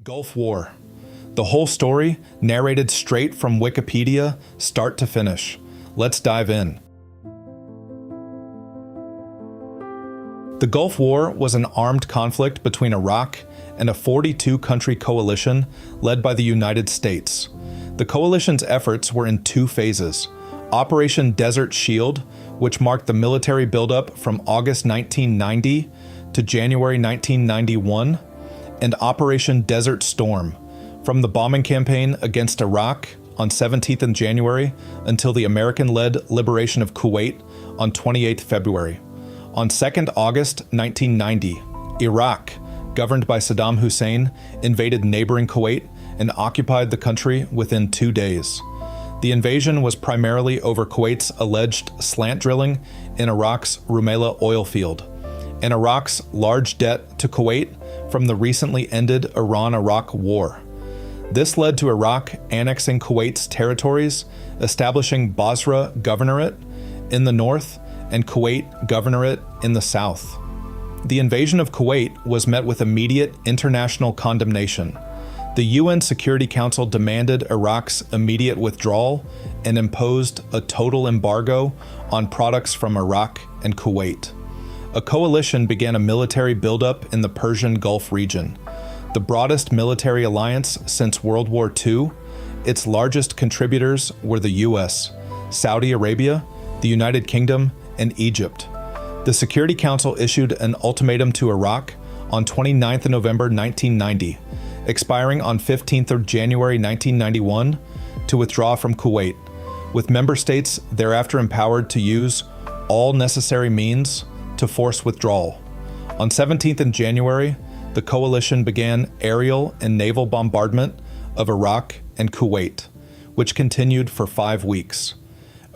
Gulf War. The whole story narrated straight from Wikipedia, start to finish. Let's dive in. The Gulf War was an armed conflict between Iraq and a 42-country coalition led by the United States. The coalition's efforts were in two phases: Operation Desert Shield, which marked the military buildup from August 1990 to January 1991, and Operation Desert Storm, from the bombing campaign against Iraq on 17th January until the American-led liberation of Kuwait on 28 February. On 2nd August 1990, Iraq, governed by Saddam Hussein, invaded neighboring Kuwait and occupied the country within 2 days. The invasion was primarily over Kuwait's alleged slant drilling in Iraq's Rumaila oil field, and Iraq's large debt to Kuwait from the recently ended Iran-Iraq War. This led to Iraq annexing Kuwait's territories, establishing Basra Governorate in the north and Kuwait Governorate in the south. The invasion of Kuwait was met with immediate international condemnation. The UN Security Council demanded Iraq's immediate withdrawal and imposed a total embargo on products from Iraq and Kuwait. A coalition began a military buildup in the Persian Gulf region, the broadest military alliance since World War II. Its largest contributors were the US, Saudi Arabia, the United Kingdom, and Egypt. The Security Council issued an ultimatum to Iraq on 29 November 1990, expiring on 15 January 1991, to withdraw from Kuwait, with member states thereafter empowered to use all necessary means to force withdrawal. On 17 January, the coalition began aerial and naval bombardment of Iraq and Kuwait, which continued for 5 weeks.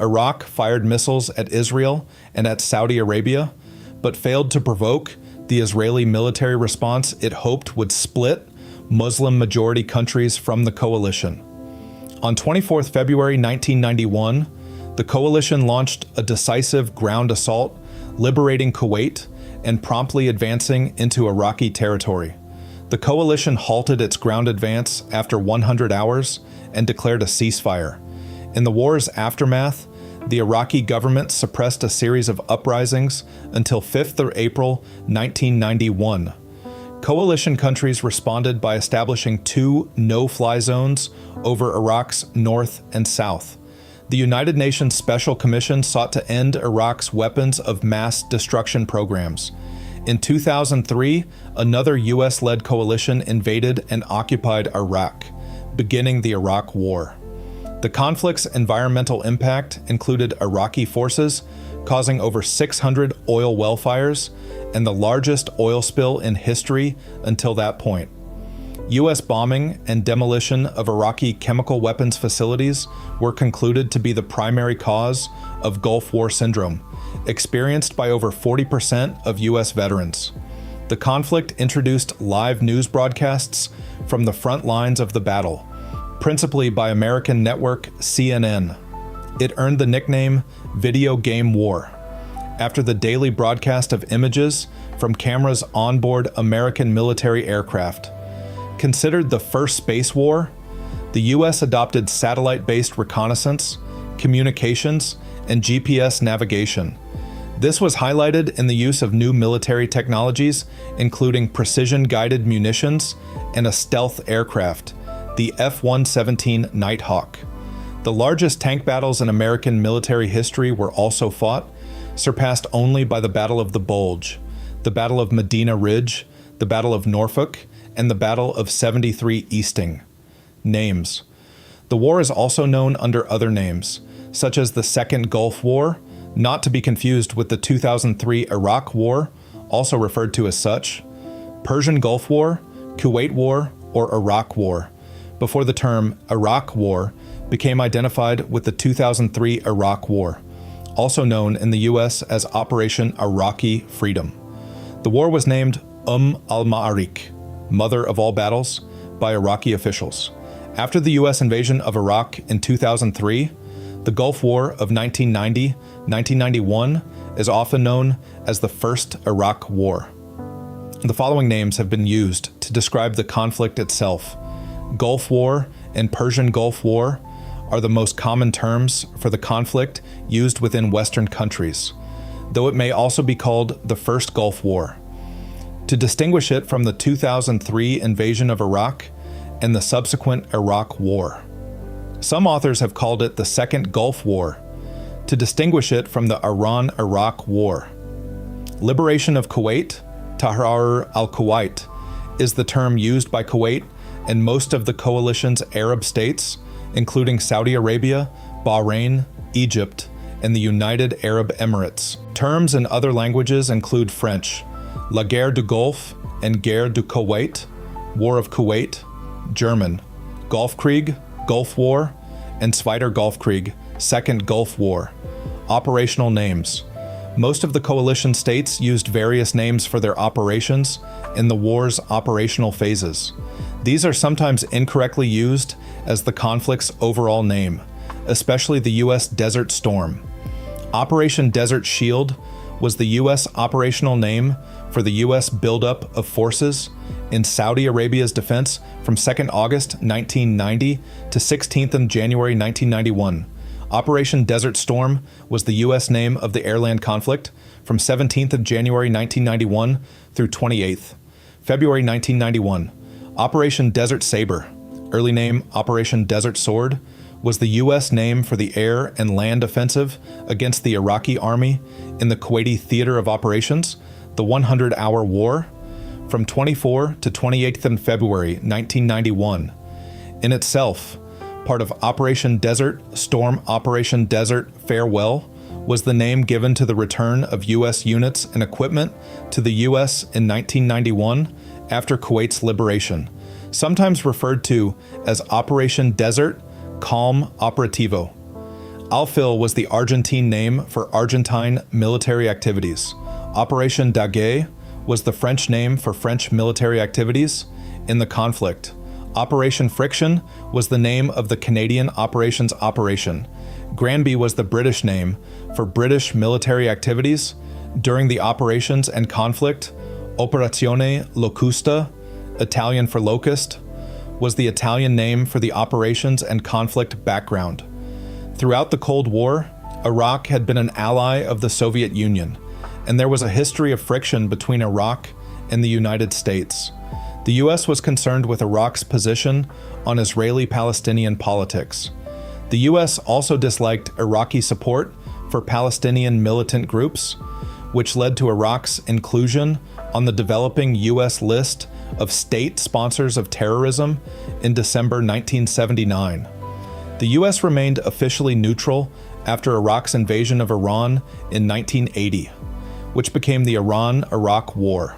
Iraq fired missiles at Israel and at Saudi Arabia, but failed to provoke the Israeli military response it hoped would split Muslim-majority countries from the coalition. On 24 February 1991, the coalition launched a decisive ground assault, liberating Kuwait and promptly advancing into Iraqi territory. The coalition halted its ground advance after 100 hours and declared a ceasefire. In the war's aftermath, the Iraqi government suppressed a series of uprisings until 5 April 1991. Coalition countries responded by establishing 2 no-fly zones over Iraq's north and south. The United Nations Special Commission sought to end Iraq's weapons of mass destruction programs. In 2003, another US-led coalition invaded and occupied Iraq, beginning the Iraq War. The conflict's environmental impact included Iraqi forces causing over 600 oil well fires and the largest oil spill in history until that point. U.S. bombing and demolition of Iraqi chemical weapons facilities were concluded to be the primary cause of Gulf War syndrome, experienced by over 40% of U.S. veterans. The conflict introduced live news broadcasts from the front lines of the battle, principally by American network CNN. It earned the nickname Video Game War, after the daily broadcast of images from cameras onboard American military aircraft. Considered the first space war, the U.S. adopted satellite-based reconnaissance, communications, and GPS navigation. This was highlighted in the use of new military technologies, including precision-guided munitions and a stealth aircraft, the F-117 Nighthawk. The largest tank battles in American military history were also fought, surpassed only by the Battle of the Bulge, the Battle of Medina Ridge, the Battle of Norfolk, and the Battle of 73 Easting. Names. The war is also known under other names, such as the Second Gulf War, not to be confused with the 2003 Iraq War, also referred to as such, Persian Gulf War, Kuwait War, or Iraq War, before the term Iraq War became identified with the 2003 Iraq War, also known in the US as Operation Iraqi Freedom. The war was named al-Ma'arik, Mother of All Battles, by Iraqi officials. After the US invasion of Iraq in 2003, the Gulf War of 1990-1991 is often known as the First Iraq War. The following names have been used to describe the conflict itself. Gulf War and Persian Gulf War are the most common terms for the conflict used within Western countries, though it may also be called the First Gulf War, to distinguish it from the 2003 invasion of Iraq and the subsequent Iraq War. Some authors have called it the Second Gulf War, to distinguish it from the Iran-Iraq War. Liberation of Kuwait, Tahrir al-Kuwait, is the term used by Kuwait and most of the coalition's Arab states, including Saudi Arabia, Bahrain, Egypt, and the United Arab Emirates. Terms in other languages include French, La Guerre du Golfe and Guerre du Kuwait, War of Kuwait, German, Golfkrieg, Gulf War, and Zweiter Golfkrieg, Second Gulf War. Operational names. Most of the coalition states used various names for their operations in the war's operational phases. These are sometimes incorrectly used as the conflict's overall name, especially the U.S. Desert Storm. Operation Desert Shield was the U.S. operational name for the U.S. buildup of forces in Saudi Arabia's defense from 2nd August 1990 to 16th January 1991. Operation Desert Storm was the U.S. name of the airland conflict from 17th January 1991 through 28th February 1991. Operation Desert Saber, early name Operation Desert Sword, was the U.S. name for the air and land offensive against the Iraqi army in the Kuwaiti Theater of Operations, the 100-Hour War, from 24 to 28th February 1991. In itself, part of Operation Desert Storm, Operation Desert Farewell was the name given to the return of U.S. units and equipment to the U.S. in 1991 after Kuwait's liberation, sometimes referred to as Operation Desert Calm Operativo. Alfil was the Argentine name for Argentine military activities. Operation Daguet was the French name for French military activities in the conflict. Operation Friction was the name of the Canadian operations operation. Granby was the British name for British military activities during the operations and conflict. Operazione Locusta, Italian for locust, was the Italian name for the operations and conflict background. Throughout the Cold War, Iraq had been an ally of the Soviet Union, and there was a history of friction between Iraq and the United States. The U.S. was concerned with Iraq's position on Israeli-Palestinian politics. The U.S. also disliked Iraqi support for Palestinian militant groups, which led to Iraq's inclusion on the developing U.S. list of state sponsors of terrorism in December 1979. The U.S. remained officially neutral after Iraq's invasion of Iran in 1980, which became the Iran-Iraq War,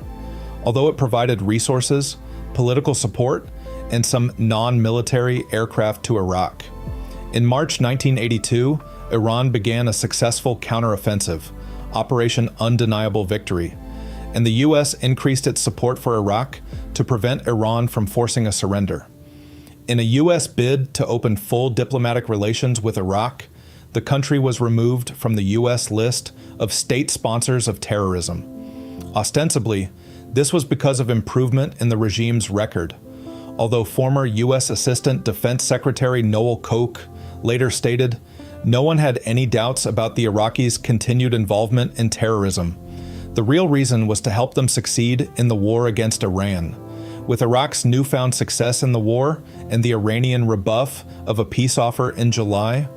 although it provided resources, political support, and some non-military aircraft to Iraq. In March 1982, Iran began a successful counteroffensive, Operation Undeniable Victory, and the U.S. increased its support for Iraq to prevent Iran from forcing a surrender. In a U.S. bid to open full diplomatic relations with Iraq, the country was removed from the U.S. list of state sponsors of terrorism. Ostensibly, this was because of improvement in the regime's record, although former U.S. Assistant Defense Secretary Noel Koch later stated, "No one had any doubts about the Iraqis' continued involvement in terrorism. The real reason was to help them succeed in the war against Iran." With Iraq's newfound success in the war and the Iranian rebuff of a peace offer in July,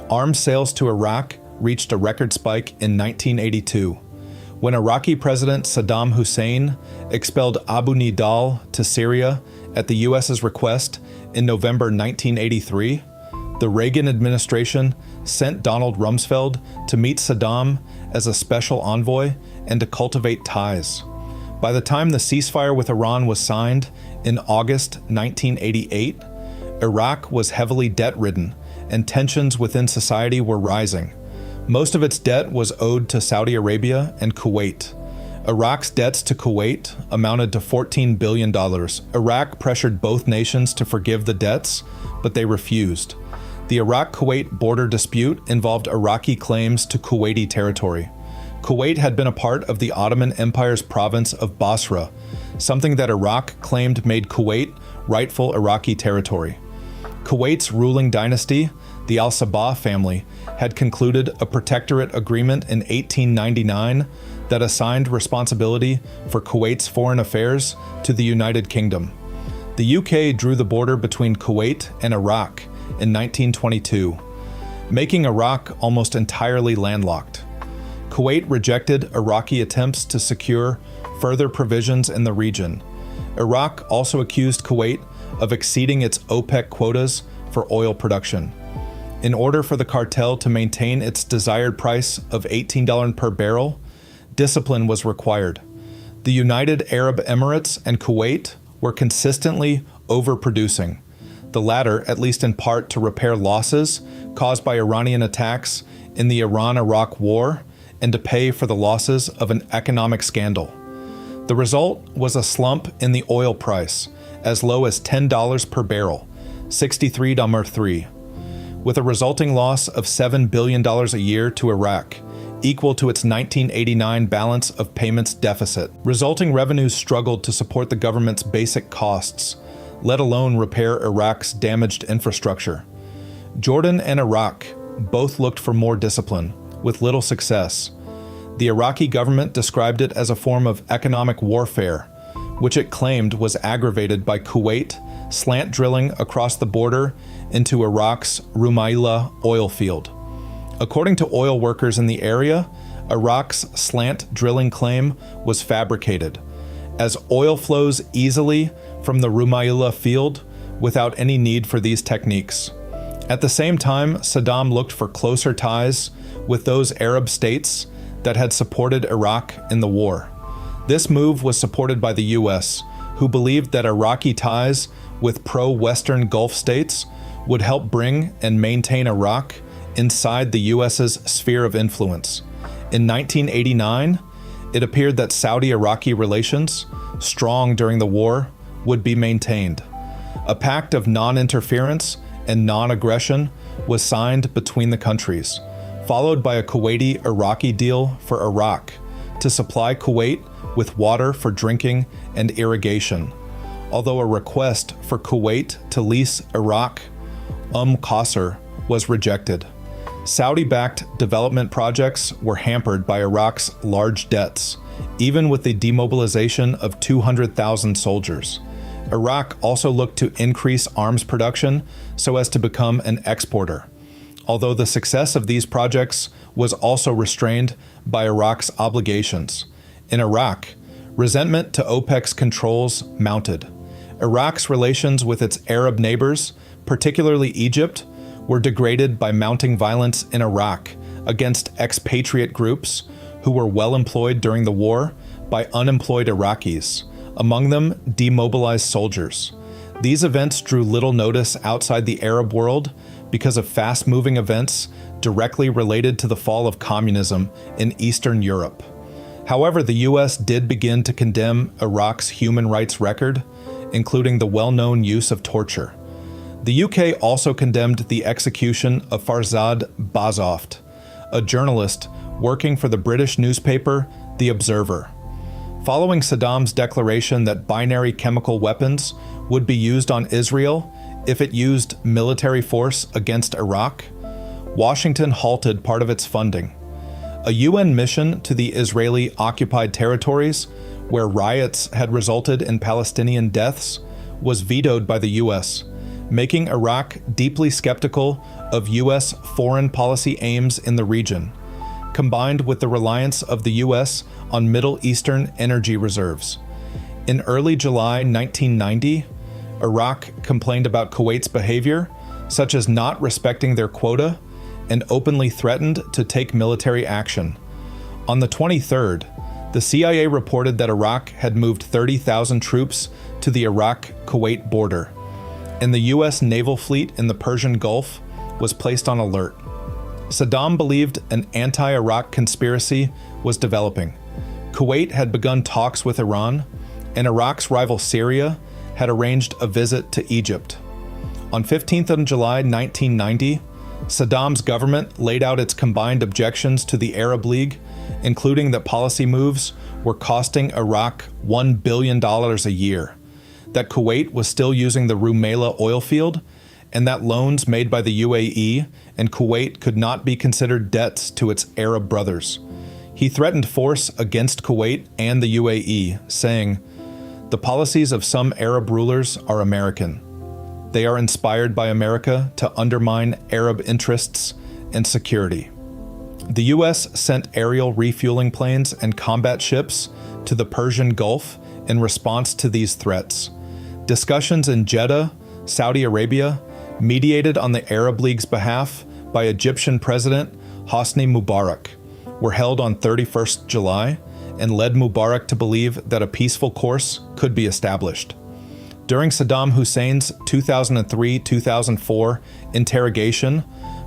arms sales to Iraq reached a record spike in 1982. When Iraqi President Saddam Hussein expelled Abu Nidal to Syria at the U.S.'s request in November 1983, the Reagan administration sent Donald Rumsfeld to meet Saddam as a special envoy and to cultivate ties. By the time the ceasefire with Iran was signed in August 1988, Iraq was heavily debt-ridden and tensions within society were rising. Most of its debt was owed to Saudi Arabia and Kuwait. Iraq's debts to Kuwait amounted to $14 billion. Iraq pressured both nations to forgive the debts, but they refused. The Iraq-Kuwait border dispute involved Iraqi claims to Kuwaiti territory. Kuwait had been a part of the Ottoman Empire's province of Basra, something that Iraq claimed made Kuwait rightful Iraqi territory. Kuwait's ruling dynasty, the al-Sabah family, had concluded a protectorate agreement in 1899 that assigned responsibility for Kuwait's foreign affairs to the United Kingdom. The UK drew the border between Kuwait and Iraq in 1922, making Iraq almost entirely landlocked. Kuwait rejected Iraqi attempts to secure further provisions in the region. Iraq also accused Kuwait of exceeding its OPEC quotas for oil production. In order for the cartel to maintain its desired price of $18 per barrel, discipline was required. The United Arab Emirates and Kuwait were consistently overproducing, the latter at least in part to repair losses caused by Iranian attacks in the Iran-Iraq War and to pay for the losses of an economic scandal. The result was a slump in the oil price, as low as $10 per barrel, 63.3, with a resulting loss of $7 billion a year to Iraq, equal to its 1989 balance of payments deficit. Resulting revenues struggled to support the government's basic costs, let alone repair Iraq's damaged infrastructure. Jordan and Iraq both looked for more discipline, with little success. The Iraqi government described it as a form of economic warfare, which it claimed was aggravated by Kuwait slant drilling across the border into Iraq's Rumaila oil field. According to oil workers in the area, Iraq's slant drilling claim was fabricated, as oil flows easily from the Rumaila field without any need for these techniques. At the same time, Saddam looked for closer ties with those Arab states that had supported Iraq in the war. This move was supported by the US, who believed that Iraqi ties with pro-Western Gulf states would help bring and maintain Iraq inside the US's sphere of influence. In 1989, it appeared that Saudi-Iraqi relations, strong during the war, would be maintained. A pact of non-interference and non-aggression was signed between the countries, followed by a Kuwaiti-Iraqi deal for Iraq to supply Kuwait with water for drinking and irrigation, although a request for Kuwait to lease Iraq, Qasr, was rejected. Saudi-backed development projects were hampered by Iraq's large debts, even with the demobilization of 200,000 soldiers. Iraq also looked to increase arms production so as to become an exporter, although the success of these projects was also restrained by Iraq's obligations. In Iraq, resentment to OPEC's controls mounted. Iraq's relations with its Arab neighbors, particularly Egypt, were degraded by mounting violence in Iraq against expatriate groups who were well employed during the war by unemployed Iraqis, among them demobilized soldiers. These events drew little notice outside the Arab world because of fast-moving events directly related to the fall of communism in Eastern Europe. However, the US did begin to condemn Iraq's human rights record, including the well-known use of torture. The UK also condemned the execution of Farzad Bazoft, a journalist working for the British newspaper The Observer. Following Saddam's declaration that binary chemical weapons would be used on Israel if it used military force against Iraq, Washington halted part of its funding. A UN mission to the Israeli-occupied territories, where riots had resulted in Palestinian deaths, was vetoed by the US, making Iraq deeply skeptical of US foreign policy aims in the region, combined with the reliance of the US on Middle Eastern energy reserves. In early July 1990, Iraq complained about Kuwait's behavior, such as not respecting their quota, and openly threatened to take military action. On the 23rd, the CIA reported that Iraq had moved 30,000 troops to the Iraq-Kuwait border, and the US naval fleet in the Persian Gulf was placed on alert. Saddam believed an anti-Iraq conspiracy was developing. Kuwait had begun talks with Iran, and Iraq's rival Syria had arranged a visit to Egypt. On 15th of July 1990, Saddam's government laid out its combined objections to the Arab League, including that policy moves were costing Iraq $1 billion a year, that Kuwait was still using the Rumaila oil field, and that loans made by the UAE and Kuwait could not be considered debts to its Arab brothers. He threatened force against Kuwait and the UAE, saying, "The policies of some Arab rulers are American. They are inspired by America to undermine Arab interests and security." The U.S. sent aerial refueling planes and combat ships to the Persian Gulf in response to these threats. Discussions in Jeddah, Saudi Arabia, mediated on the Arab League's behalf by Egyptian President Hosni Mubarak, were held on 31st July and led Mubarak to believe that a peaceful course could be established. During Saddam Hussein's 2003-2004 interrogation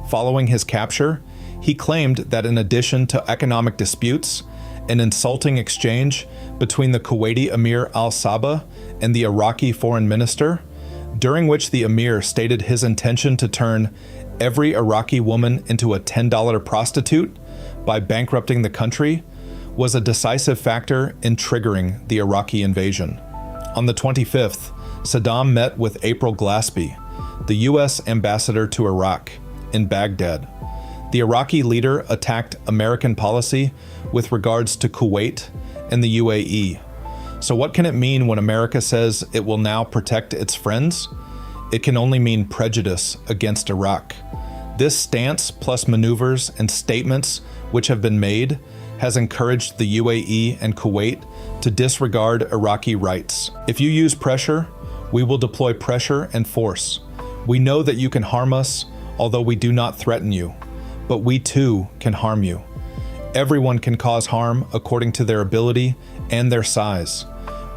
following his capture, he claimed that in addition to economic disputes, an insulting exchange between the Kuwaiti Emir al-Sabah and the Iraqi foreign minister, during which the Emir stated his intention to turn every Iraqi woman into a $10 prostitute by bankrupting the country, was a decisive factor in triggering the Iraqi invasion. On the 25th, Saddam met with April Glaspie, the U.S. ambassador to Iraq, in Baghdad. The Iraqi leader attacked American policy with regards to Kuwait and the UAE. So what can it mean when America says it will now protect its friends? It can only mean prejudice against Iraq. This stance, plus maneuvers and statements which have been made, has encouraged the UAE and Kuwait to disregard Iraqi rights. If you use pressure, we will deploy pressure and force. We know that you can harm us, although we do not threaten you, but we too can harm you. Everyone can cause harm according to their ability and their size.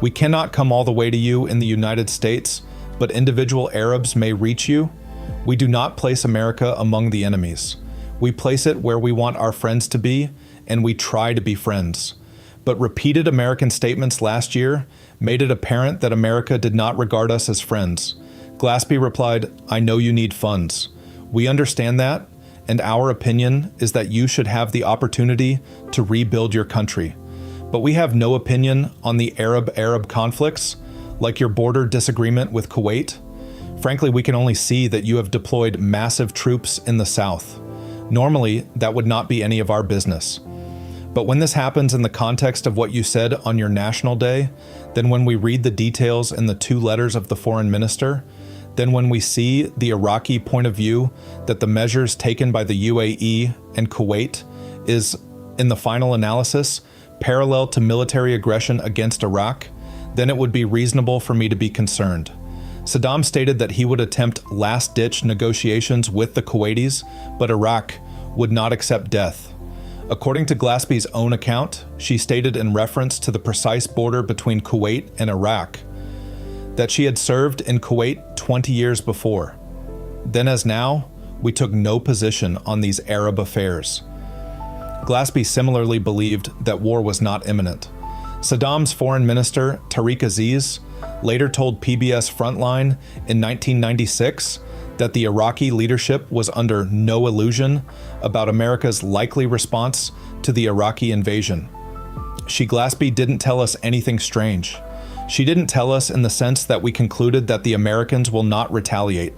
We cannot come all the way to you in the United States, but individual Arabs may reach you. We do not place America among the enemies. We place it where we want our friends to be, and we try to be friends. But repeated American statements last year made it apparent that America did not regard us as friends. Glaspie replied, "I know you need funds. We understand that, and our opinion is that you should have the opportunity to rebuild your country. But we have no opinion on the Arab-Arab conflicts, like your border disagreement with Kuwait. Frankly, we can only see that you have deployed massive troops in the south. Normally, that would not be any of our business. But when this happens in the context of what you said on your National Day, then when we read the details in the 2 letters of the foreign minister, then when we see the Iraqi point of view that the measures taken by the UAE and Kuwait is, in the final analysis, parallel to military aggression against Iraq, then it would be reasonable for me to be concerned." Saddam stated that he would attempt last-ditch negotiations with the Kuwaitis, but Iraq would not accept death. According to Glaspie's own account, she stated in reference to the precise border between Kuwait and Iraq that she had served in Kuwait 20 years before. Then as now, we took no position on these Arab affairs. Glaspie similarly believed that war was not imminent. Saddam's foreign minister, Tariq Aziz, later told PBS Frontline in 1996 that the Iraqi leadership was under no illusion about America's likely response to the Iraqi invasion. Glaspie didn't tell us anything strange. She didn't tell us in the sense that we concluded that the Americans will not retaliate.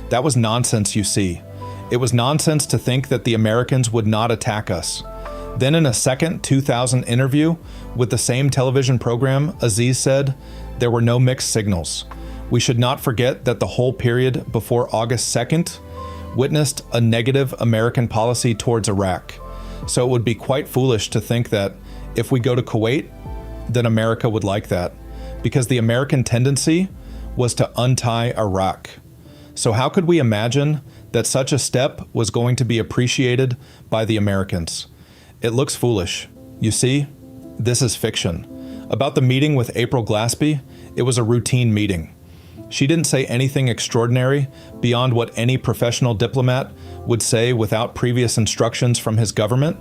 That was nonsense, you see. It was nonsense to think that the Americans would not attack us. Then in a second 2000 interview with the same television program, Aziz said, "There were no mixed signals. We should not forget that the whole period before August 2nd witnessed a negative American policy towards Iraq. So it would be quite foolish to think that if we go to Kuwait, then America would like that, because the American tendency was to untie Iraq. So how could we imagine that such a step was going to be appreciated by the Americans? It looks foolish. You see, this is fiction." About the meeting with April Glaspie, it was a routine meeting. She didn't say anything extraordinary beyond what any professional diplomat would say without previous instructions from his government.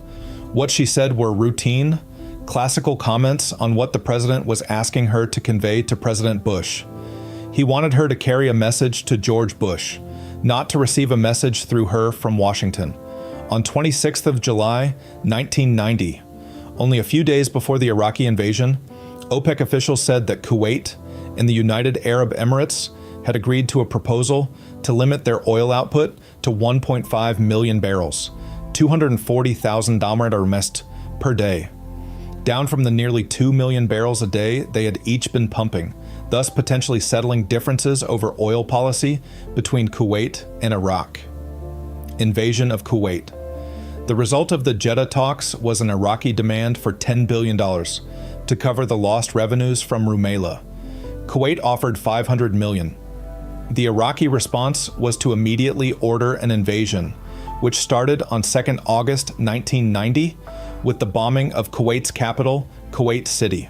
What she said were routine, classical comments on what the president was asking her to convey to President Bush. He wanted her to carry a message to George Bush, not to receive a message through her from Washington. On 26th of July, 1990, only a few days before the Iraqi invasion, OPEC officials said that Kuwait and the United Arab Emirates had agreed to a proposal to limit their oil output to 1.5 million barrels, 240,000 damrat per day, down from the nearly 2 million barrels a day they had each been pumping, thus potentially settling differences over oil policy between Kuwait and Iraq. Invasion of Kuwait. The result of the Jeddah talks was an Iraqi demand for $10 billion to cover the lost revenues from Rumaila. Kuwait offered $500 million. The Iraqi response was to immediately order an invasion, which started on 2nd August 1990 with the bombing of Kuwait's capital, Kuwait City.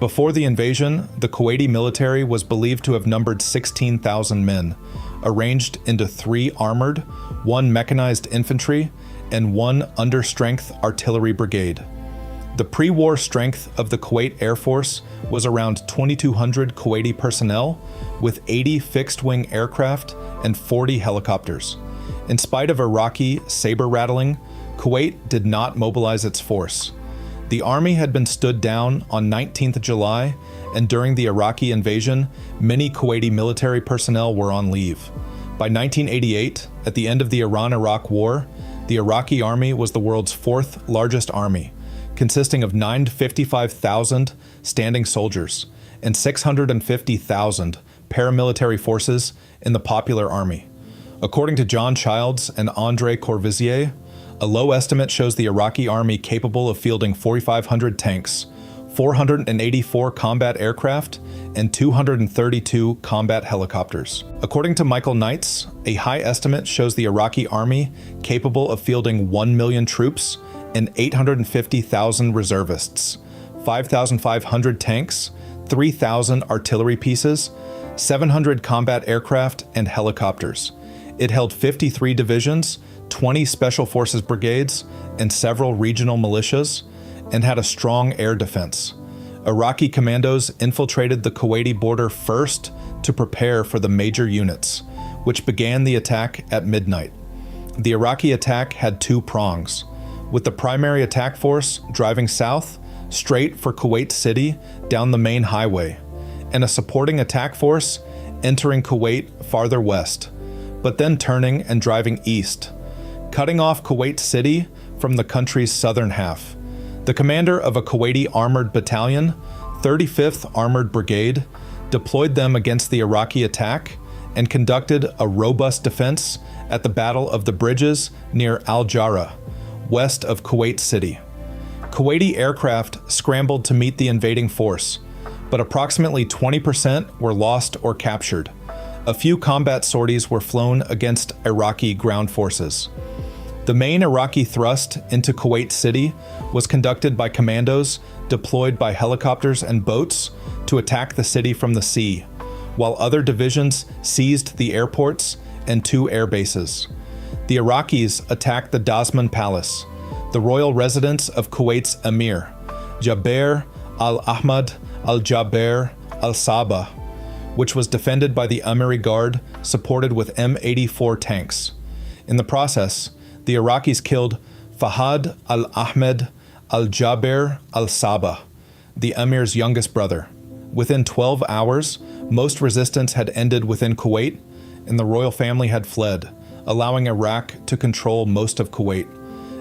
Before the invasion, the Kuwaiti military was believed to have numbered 16,000 men, arranged into 3 armored, 1 mechanized infantry, and 1 understrength artillery brigade. The pre-war strength of the Kuwait Air Force was around 2,200 Kuwaiti personnel, with 80 fixed-wing aircraft and 40 helicopters. In spite of Iraqi saber-rattling, Kuwait did not mobilize its force. The army had been stood down on 19th July, and during the Iraqi invasion, many Kuwaiti military personnel were on leave. By 1988, at the end of the Iran-Iraq War, the Iraqi army was the world's 4th largest army, consisting of 955,000 standing soldiers and 650,000 paramilitary forces in the Popular Army. According to John Childs and André Corvisier, a low estimate shows the Iraqi army capable of fielding 4,500 tanks, 484 combat aircraft, and 232 combat helicopters. According to Michael Knights, a high estimate shows the Iraqi army capable of fielding 1 million troops and 850,000 reservists, 5,500 tanks, 3,000 artillery pieces, 700 combat aircraft and helicopters. It held 53 divisions, 20 special forces brigades, and several regional militias, and had a strong air defense. Iraqi commandos infiltrated the Kuwaiti border first to prepare for the major units, which began the attack at midnight. The Iraqi attack had 2 prongs, with the primary attack force driving south, straight for Kuwait City down the main highway, and a supporting attack force entering Kuwait farther west, but then turning and driving east, cutting off Kuwait City from the country's southern half. The commander of a Kuwaiti armored battalion, 35th Armored Brigade, deployed them against the Iraqi attack and conducted a robust defense at the Battle of the Bridges near Al-Jarrah, west of Kuwait City. Kuwaiti aircraft scrambled to meet the invading force, but approximately 20% were lost or captured. A few combat sorties were flown against Iraqi ground forces. The main Iraqi thrust into Kuwait City was conducted by commandos deployed by helicopters and boats to attack the city from the sea, while other divisions seized the airports and 2 air bases. The Iraqis attacked the Dasman Palace, the royal residence of Kuwait's emir, Jaber al-ahmad al-Jaber al-sabah, which was defended by the Emiri Guard supported with M84 tanks. In the process, the Iraqis killed Fahad al-ahmad al-Jaber al-Sabah, the emir's youngest brother. Within 12 hours, most resistance had ended within Kuwait, and the royal family had fled, allowing Iraq to control most of Kuwait.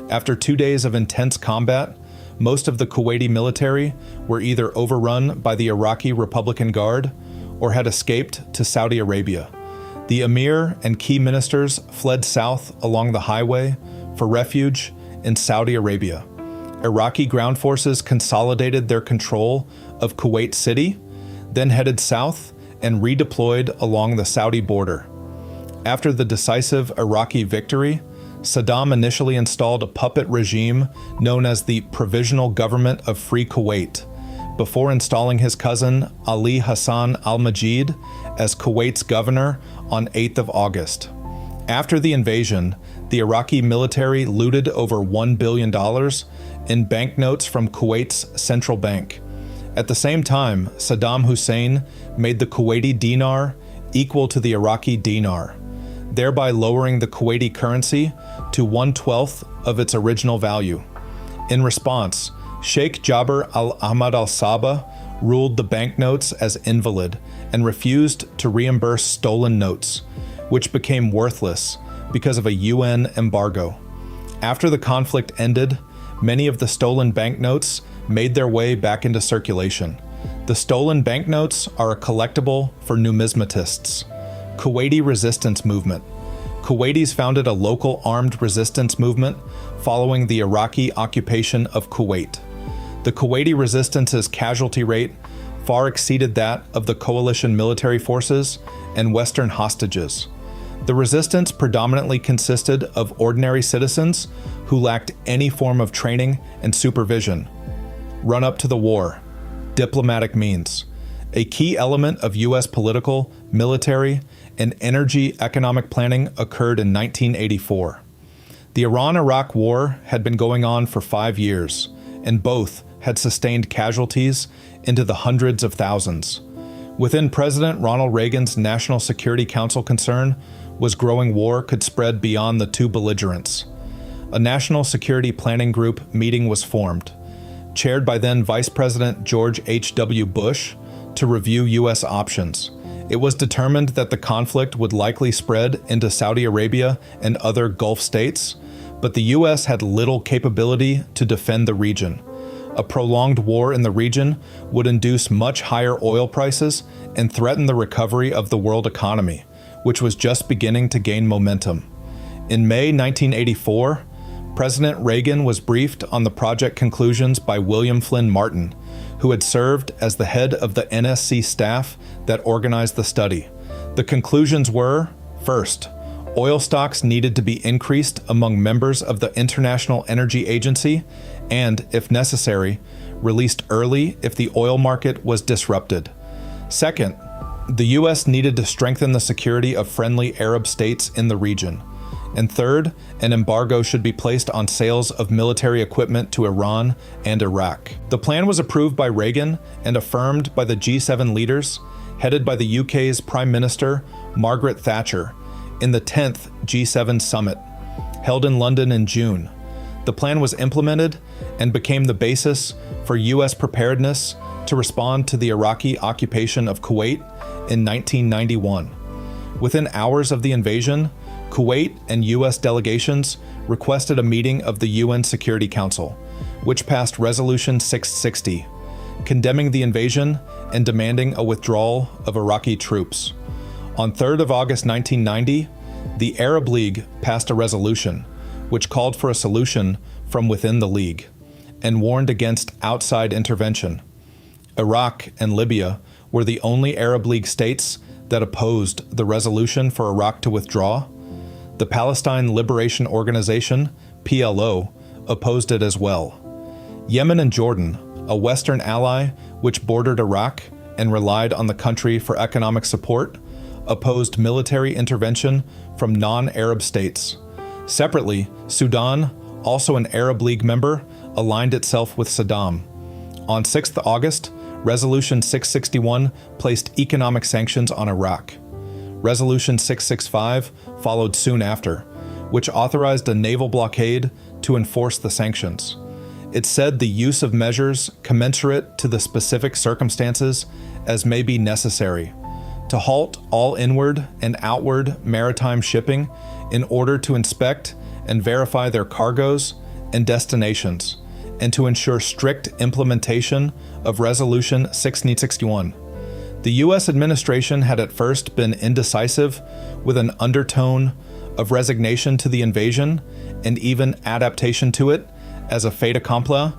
After 2 days of intense combat, most of the Kuwaiti military were either overrun by the Iraqi Republican Guard or had escaped to Saudi Arabia. The emir and key ministers fled south along the highway for refuge in Saudi Arabia. Iraqi ground forces consolidated their control of Kuwait City, then headed south and redeployed along the Saudi border. After the decisive Iraqi victory, Saddam initially installed a puppet regime known as the Provisional Government of Free Kuwait, before installing his cousin Ali Hassan al-Majid as Kuwait's governor on 8th of August. After the invasion, the Iraqi military looted over $1 billion in banknotes from Kuwait's central bank. At the same time, Saddam Hussein made the Kuwaiti dinar equal to the Iraqi dinar. thereby lowering the Kuwaiti currency to 1/12 of its original value. In response, Sheikh Jabir al-Ahmad al-Sabah ruled the banknotes as invalid and refused to reimburse stolen notes, which became worthless because of a UN embargo. After the conflict ended, many of the stolen banknotes made their way back into circulation. The stolen banknotes are a collectible for numismatists. Kuwaiti Resistance Movement. Kuwaitis founded a local armed resistance movement following the Iraqi occupation of Kuwait. The Kuwaiti resistance's casualty rate far exceeded that of the coalition military forces and Western hostages. The resistance predominantly consisted of ordinary citizens who lacked any form of training and supervision. Run up to the war. Diplomatic means. A key element of U.S. political, military, and energy economic planning occurred in 1984. The Iran-Iraq War had been going on for 5 years, and both had sustained casualties into the hundreds of thousands. Within President Ronald Reagan's National Security Council concern was growing war could spread beyond the two belligerents. A National Security Planning Group meeting was formed, chaired by then Vice President George H.W. Bush, to review U.S. options. It was determined that the conflict would likely spread into Saudi Arabia and other Gulf states, but the U.S. had little capability to defend the region. A prolonged war in the region would induce much higher oil prices and threaten the recovery of the world economy, which was just beginning to gain momentum. In May 1984, President Reagan was briefed on the project conclusions by William Flynn Martin, who had served as the head of the NSC staff that organized the study. The conclusions were, first, oil stocks needed to be increased among members of the International Energy Agency and, if necessary, released early if the oil market was disrupted. Second, the U.S. needed to strengthen the security of friendly Arab states in the region. And third, an embargo should be placed on sales of military equipment to Iran and Iraq. The plan was approved by Reagan and affirmed by the G7 leaders, headed by the UK's Prime Minister, Margaret Thatcher, in the 10th G7 summit, held in London in June. The plan was implemented and became the basis for U.S. preparedness to respond to the Iraqi occupation of Kuwait in 1991. Within hours of the invasion, Kuwait and U.S. delegations requested a meeting of the UN Security Council, which passed Resolution 660, condemning the invasion and demanding a withdrawal of Iraqi troops. On 3rd of August 1990, the Arab League passed a resolution, which called for a solution from within the League, and warned against outside intervention. Iraq and Libya were the only Arab League states that opposed the resolution for Iraq to withdraw. The Palestine Liberation Organization, PLO, opposed it as well. Yemen and Jordan, a Western ally which bordered Iraq and relied on the country for economic support, opposed military intervention from non-Arab states. Separately, Sudan, also an Arab League member, aligned itself with Saddam. On 6th August, Resolution 661 placed economic sanctions on Iraq. Resolution 665 followed soon after, which authorized a naval blockade to enforce the sanctions. It said the use of measures commensurate to the specific circumstances as may be necessary, to halt all inward and outward maritime shipping in order to inspect and verify their cargoes and destinations, and to ensure strict implementation of Resolution 661. The U.S. administration had at first been indecisive, with an undertone of resignation to the invasion and even adaptation to it as a fait accompli,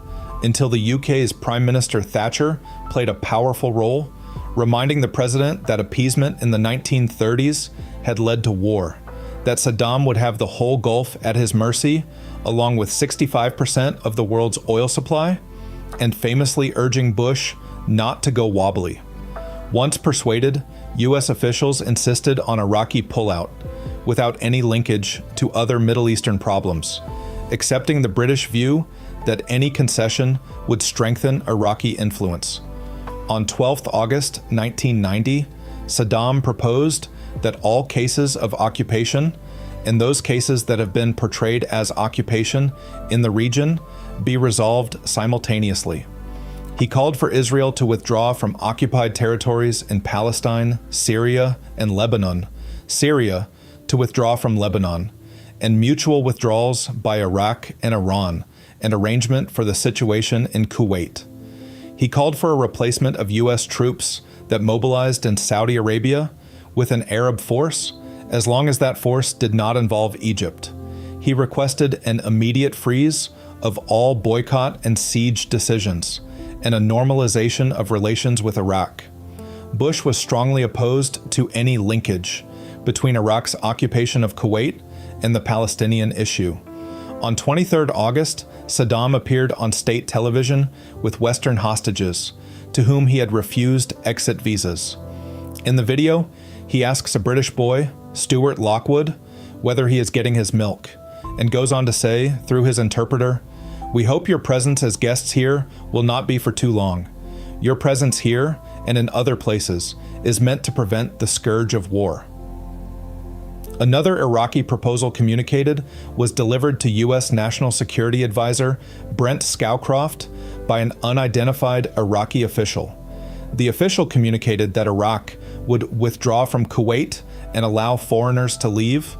until the UK's Prime Minister Thatcher played a powerful role, reminding the president that appeasement in the 1930s had led to war, that Saddam would have the whole Gulf at his mercy, along with 65% of the world's oil supply, and famously urging Bush not to go wobbly. Once persuaded, U.S. officials insisted on Iraqi pullout, without any linkage to other Middle Eastern problems, accepting the British view that any concession would strengthen Iraqi influence. On 12th August 1990, Saddam proposed that all cases of occupation, and those cases that have been portrayed as occupation in the region, be resolved simultaneously. He called for Israel to withdraw from occupied territories in Palestine, Syria, and Lebanon, Syria to withdraw from Lebanon, and mutual withdrawals by Iraq and Iran, and arrangement for the situation in Kuwait. He called for a replacement of U.S. troops that mobilized in Saudi Arabia with an Arab force, as long as that force did not involve Egypt. He requested an immediate freeze of all boycott and siege decisions, and a normalization of relations with Iraq. Bush was strongly opposed to any linkage between Iraq's occupation of Kuwait and the Palestinian issue. On 23 August, Saddam appeared on state television with Western hostages, to whom he had refused exit visas. In the video, he asks a British boy, Stuart Lockwood, whether he is getting his milk, and goes on to say, through his interpreter, "We hope your presence as guests here will not be for too long. Your presence here, and in other places, is meant to prevent the scourge of war." Another Iraqi proposal communicated was delivered to U.S. National Security Advisor Brent Scowcroft by an unidentified Iraqi official. The official communicated that Iraq would withdraw from Kuwait and allow foreigners to leave,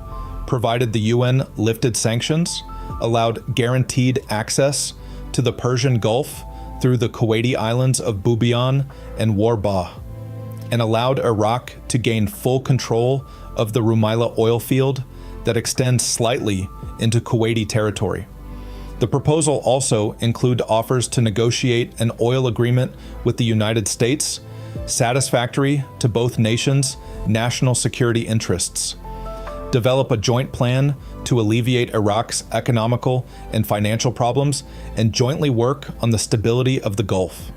provided the UN lifted sanctions, allowed guaranteed access to the Persian Gulf through the Kuwaiti islands of Bubiyan and Warbah, and allowed Iraq to gain full control of the Rumaila oil field that extends slightly into Kuwaiti territory. The proposal also included offers to negotiate an oil agreement with the United States, satisfactory to both nations' national security interests, develop a joint plan to alleviate Iraq's economical and financial problems, and jointly work on the stability of the Gulf.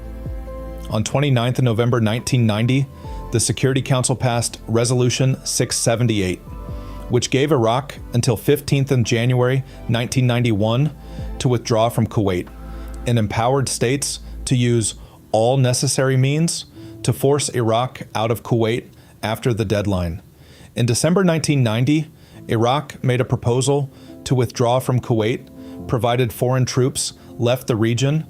On 29 November 1990, the Security Council passed Resolution 678, which gave Iraq until 15 January 1991 to withdraw from Kuwait, and empowered states to use all necessary means to force Iraq out of Kuwait after the deadline. In December 1990, Iraq made a proposal to withdraw from Kuwait, provided foreign troops left the region,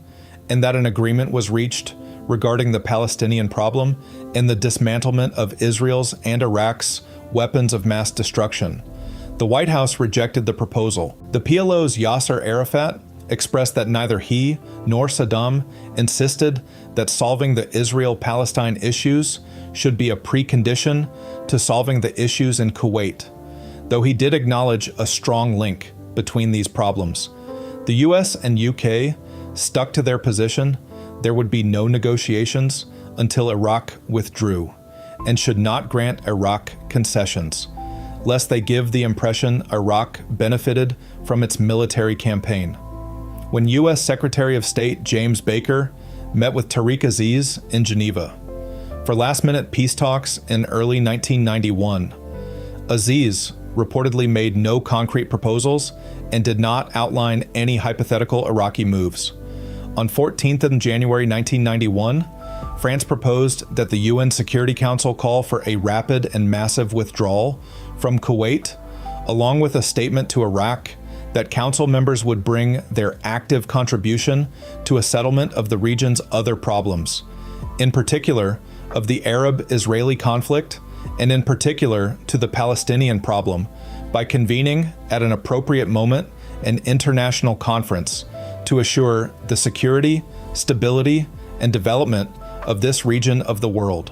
and that an agreement was reached regarding the Palestinian problem and the dismantlement of Israel's and Iraq's weapons of mass destruction. The White House rejected the proposal. The PLO's Yasser Arafat expressed that neither he nor Saddam insisted that solving the Israel-Palestine issues should be a precondition to solving the issues in Kuwait, though he did acknowledge a strong link between these problems. The US and UK stuck to their position there would be no negotiations until Iraq withdrew, and should not grant Iraq concessions, lest they give the impression Iraq benefited from its military campaign. When U.S. Secretary of State James Baker met with Tariq Aziz in Geneva for last-minute peace talks in early 1991, Aziz reportedly made no concrete proposals and did not outline any hypothetical Iraqi moves. On 14th January 1991, France proposed that the UN Security Council call for a rapid and massive withdrawal from Kuwait, along with a statement to Iraq that council members would bring their active contribution to a settlement of the region's other problems, in particular of the Arab-Israeli conflict, and in particular to the Palestinian problem, by convening at an appropriate moment an international conference to assure the security, stability, and development of this region of the world.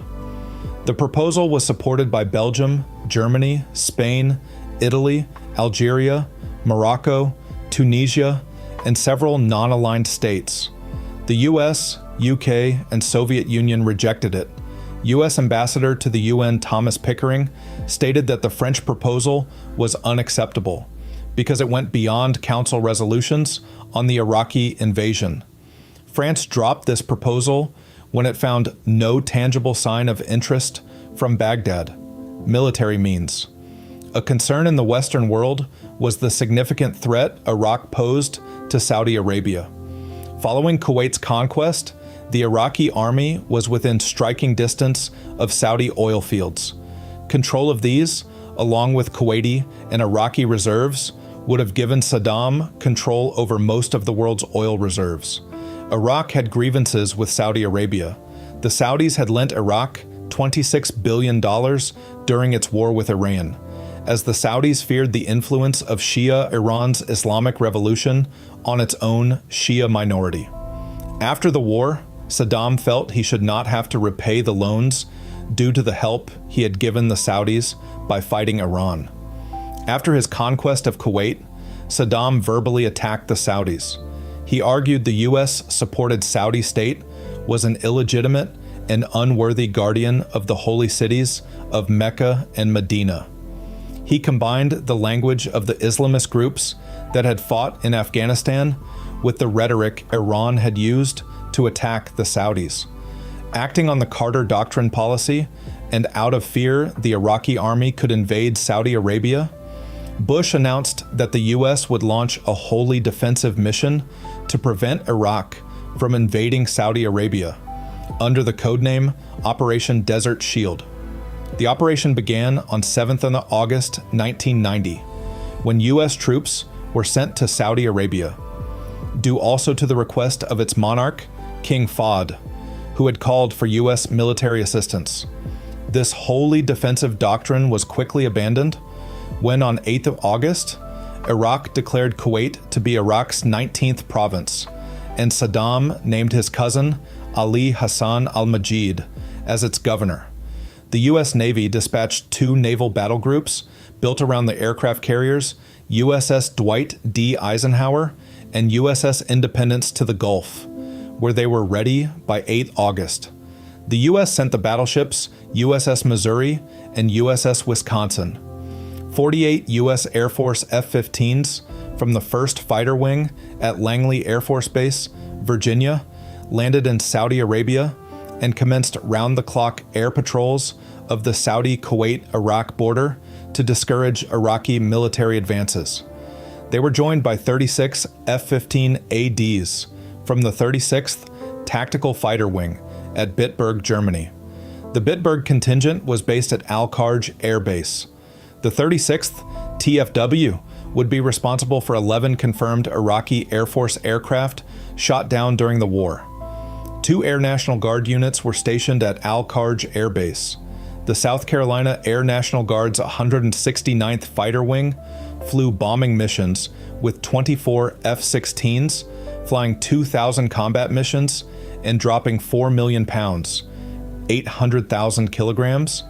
The proposal was supported by Belgium, Germany, Spain, Italy, Algeria, Morocco, Tunisia, and several non-aligned states. The US, UK, and Soviet Union rejected it. US Ambassador to the UN Thomas Pickering stated that the French proposal was unacceptable because it went beyond council resolutions on the Iraqi invasion. France dropped this proposal when it found no tangible sign of interest from Baghdad, military means. A concern in the Western world was the significant threat Iraq posed to Saudi Arabia. Following Kuwait's conquest, the Iraqi army was within striking distance of Saudi oil fields. Control of these, along with Kuwaiti and Iraqi reserves, would have given Saddam control over most of the world's oil reserves. Iraq had grievances with Saudi Arabia. The Saudis had lent Iraq $26 billion during its war with Iran, as the Saudis feared the influence of Shia Iran's Islamic Revolution on its own Shia minority. After the war, Saddam felt he should not have to repay the loans due to the help he had given the Saudis by fighting Iran. After his conquest of Kuwait, Saddam verbally attacked the Saudis. He argued the US-supported Saudi state was an illegitimate and unworthy guardian of the holy cities of Mecca and Medina. He combined the language of the Islamist groups that had fought in Afghanistan with the rhetoric Iran had used to attack the Saudis. Acting on the Carter Doctrine policy, and out of fear the Iraqi army could invade Saudi Arabia, Bush announced that the US would launch a wholly defensive mission to prevent Iraq from invading Saudi Arabia, under the codename Operation Desert Shield. The operation began on 7th of August 1990, when US troops were sent to Saudi Arabia, due also to the request of its monarch, King Fahd, who had called for US military assistance. This wholly defensive doctrine was quickly abandoned when, on 8th of August, Iraq declared Kuwait to be Iraq's 19th province, and Saddam named his cousin, Ali Hassan al-Majid, as its governor. The US Navy dispatched 2 naval battle groups built around the aircraft carriers USS Dwight D. Eisenhower and USS Independence to the Gulf, where they were ready by 8 August. The US sent the battleships USS Missouri and USS Wisconsin. 48 US Air Force F-15s from the 1st Fighter Wing at Langley Air Force Base, Virginia, landed in Saudi Arabia and commenced round-the-clock air patrols of the Saudi-Kuwait-Iraq border to discourage Iraqi military advances. They were joined by 36 F-15 ADs from the 36th Tactical Fighter Wing at Bitburg, Germany. The Bitburg contingent was based at Al-Kharj Air Base. The 36th TFW would be responsible for 11 confirmed Iraqi Air Force aircraft shot down during the war. 2 Air National Guard units were stationed at Al-Kharj Air Base. The South Carolina Air National Guard's 169th Fighter Wing flew bombing missions with 24 F-16s, flying 2,000 combat missions and dropping 4 million pounds, 800,000 kilograms,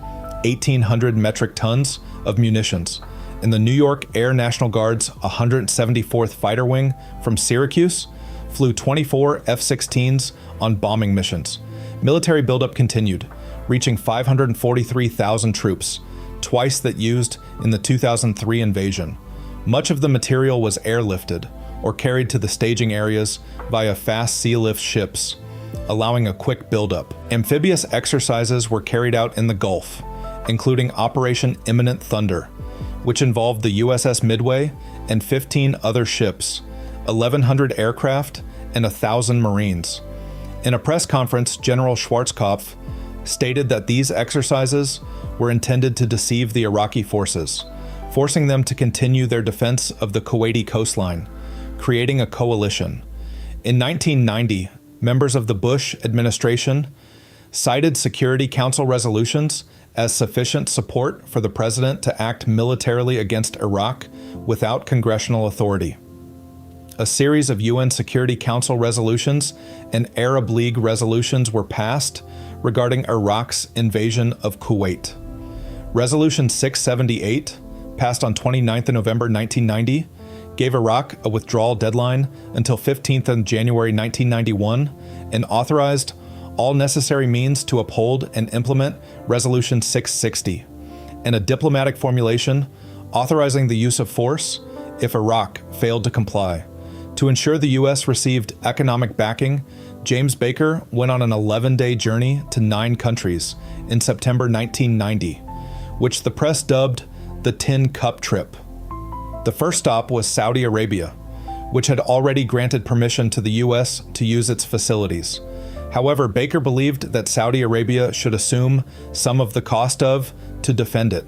1,800 metric tons of munitions. And the New York Air National Guard's 174th Fighter Wing from Syracuse flew 24 F-16s on bombing missions. Military buildup continued, reaching 543,000 troops, twice that used in the 2003 invasion. Much of the material was airlifted or carried to the staging areas via fast sea lift ships, allowing a quick buildup. Amphibious exercises were carried out in the Gulf, including Operation Imminent Thunder, which involved the USS Midway and 15 other ships, 1,100 aircraft, and 1,000 Marines. In a press conference, General Schwarzkopf stated that these exercises were intended to deceive the Iraqi forces, forcing them to continue their defense of the Kuwaiti coastline, creating a coalition. In 1990, members of the Bush administration cited Security Council resolutions as sufficient support for the president to act militarily against Iraq without congressional authority. A series of UN Security Council resolutions and Arab League resolutions were passed regarding Iraq's invasion of Kuwait. Resolution 678, passed on 29th November 1990, gave Iraq a withdrawal deadline until 15th of January 1991 and authorized all necessary means to uphold and implement Resolution 660, and a diplomatic formulation authorizing the use of force if Iraq failed to comply. To ensure the U.S. received economic backing, James Baker went on an 11-day journey to 9 countries in September 1990, which the press dubbed the Tin Cup Trip. The first stop was Saudi Arabia, which had already granted permission to the U.S. to use its facilities. However, Baker believed that Saudi Arabia should assume some of the cost of to defend it.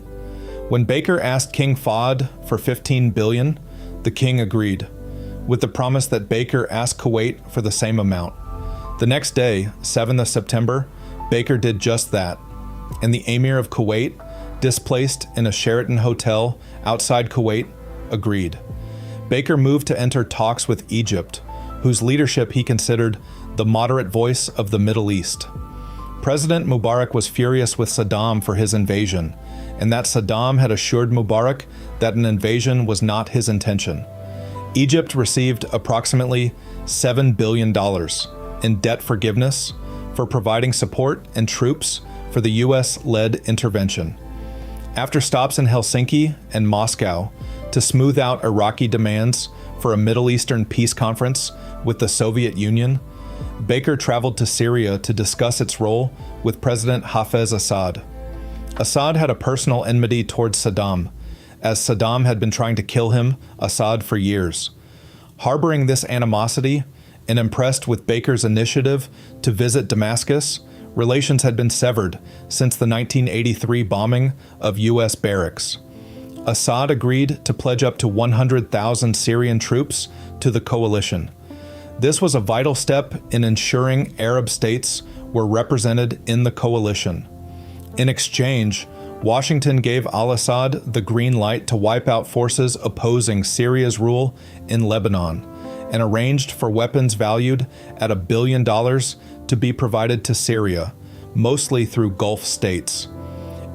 When Baker asked King Fahd for $15 billion, the king agreed, with the promise that Baker asked Kuwait for the same amount. The next day, 7th of September, Baker did just that, and the Emir of Kuwait, displaced in a Sheraton hotel outside Kuwait, agreed. Baker moved to enter talks with Egypt, whose leadership he considered the moderate voice of the Middle East. President Mubarak was furious with Saddam for his invasion, and that Saddam had assured Mubarak that an invasion was not his intention. Egypt received approximately $7 billion in debt forgiveness for providing support and troops for the US-led intervention. After stops in Helsinki and Moscow to smooth out Iraqi demands for a Middle Eastern peace conference with the Soviet Union, Baker traveled to Syria to discuss its role with President Hafez Assad. Assad had a personal enmity towards Saddam, as Saddam had been trying to kill him, Assad, for years. Harboring this animosity and impressed with Baker's initiative to visit Damascus, relations had been severed since the 1983 bombing of U.S. barracks. Assad agreed to pledge up to 100,000 Syrian troops to the coalition. This was a vital step in ensuring Arab states were represented in the coalition. In exchange, Washington gave al-Assad the green light to wipe out forces opposing Syria's rule in Lebanon, and arranged for weapons valued at $1 billion to be provided to Syria, mostly through Gulf states.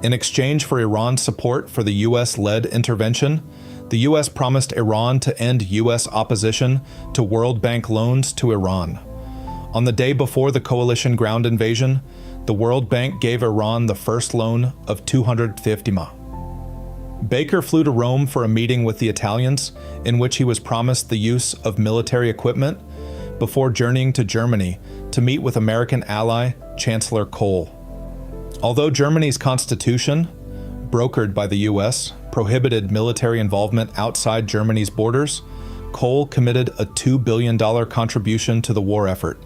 In exchange for Iran's support for the US-led intervention, the US promised Iran to end US opposition to World Bank loans to Iran. On the day before the coalition ground invasion, the World Bank gave Iran the first loan of $250 million. Baker flew to Rome for a meeting with the Italians, in which he was promised the use of military equipment, before journeying to Germany to meet with American ally Chancellor Kohl. Although Germany's constitution, brokered by the US, prohibited military involvement outside Germany's borders, Kohl committed a $2 billion contribution to the war effort,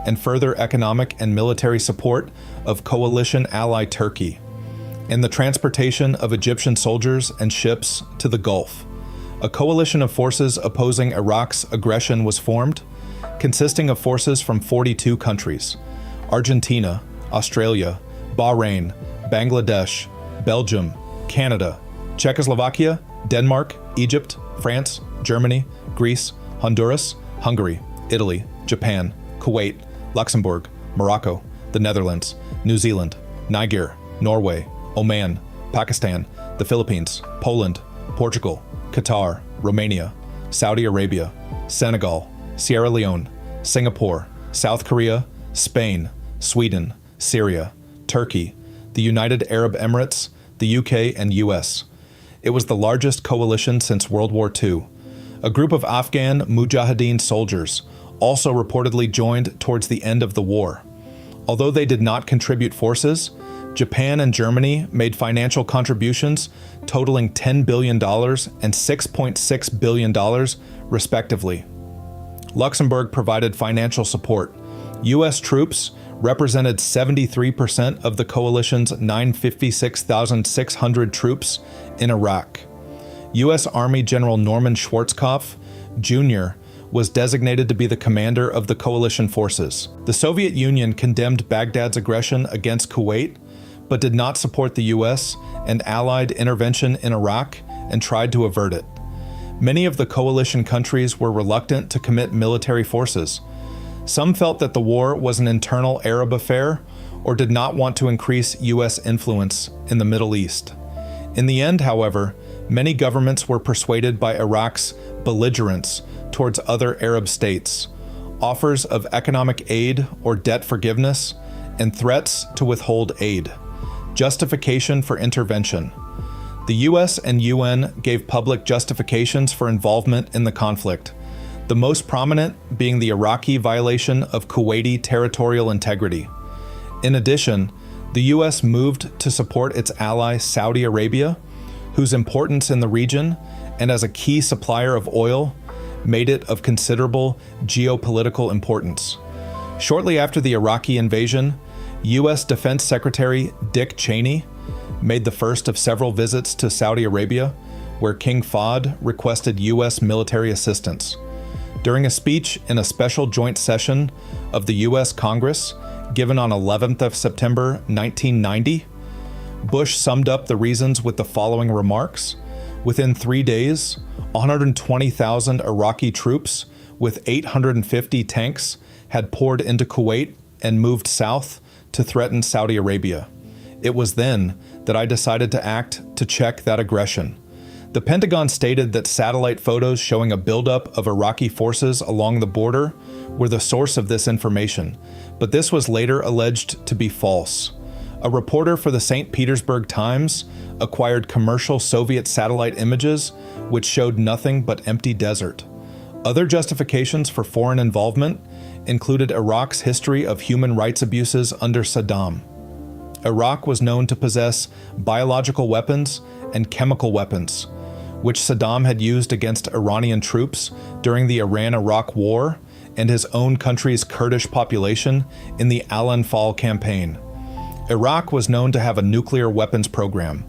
and further economic and military support of coalition ally Turkey, and the transportation of Egyptian soldiers and ships to the Gulf. A coalition of forces opposing Iraq's aggression was formed, consisting of forces from 42 countries: Argentina, Australia, Bahrain, Bangladesh, Belgium, Canada, Czechoslovakia, Denmark, Egypt, France, Germany, Greece, Honduras, Hungary, Italy, Japan, Kuwait, Luxembourg, Morocco, the Netherlands, New Zealand, Niger, Norway, Oman, Pakistan, the Philippines, Poland, Portugal, Qatar, Romania, Saudi Arabia, Senegal, Sierra Leone, Singapore, South Korea, Spain, Sweden, Syria, Turkey, the United Arab Emirates, the UK, and US. It was the largest coalition since World War II. A group of Afghan Mujahideen soldiers also reportedly joined towards the end of the war. Although they did not contribute forces, Japan and Germany made financial contributions totaling $10 billion and $6.6 billion, respectively. Luxembourg provided financial support. U.S. troops represented 73% of the coalition's 956,600 troops in Iraq. U.S. Army General Norman Schwarzkopf, Jr., was designated to be the commander of the coalition forces. The Soviet Union condemned Baghdad's aggression against Kuwait, but did not support the U.S. and Allied intervention in Iraq and tried to avert it. Many of the coalition countries were reluctant to commit military forces. Some felt that the war was an internal Arab affair or did not want to increase U.S. influence in the Middle East. In the end, however, many governments were persuaded by Iraq's belligerence towards other Arab states, offers of economic aid or debt forgiveness, and threats to withhold aid. Justification for intervention. The US and UN gave public justifications for involvement in the conflict, the most prominent being the Iraqi violation of Kuwaiti territorial integrity. In addition, the US moved to support its ally Saudi Arabia, whose importance in the region and as a key supplier of oil made it of considerable geopolitical importance. Shortly after the Iraqi invasion, U.S. Defense Secretary Dick Cheney made the first of several visits to Saudi Arabia, where King Fahd requested U.S. military assistance. During a speech in a special joint session of the U.S. Congress given on 11th of September 1990, Bush summed up the reasons with the following remarks. Within 3 days, 120,000 Iraqi troops with 850 tanks had poured into Kuwait and moved south to threaten Saudi Arabia. It was then that I decided to act to check that aggression. The Pentagon stated that satellite photos showing a buildup of Iraqi forces along the border were the source of this information, but this was later alleged to be false. A reporter for the St. Petersburg Times acquired commercial Soviet satellite images which showed nothing but empty desert. Other justifications for foreign involvement included Iraq's history of human rights abuses under Saddam. Iraq was known to possess biological weapons and chemical weapons, which Saddam had used against Iranian troops during the Iran-Iraq War and his own country's Kurdish population in the Al-Anfal campaign. Iraq was known to have a nuclear weapons program.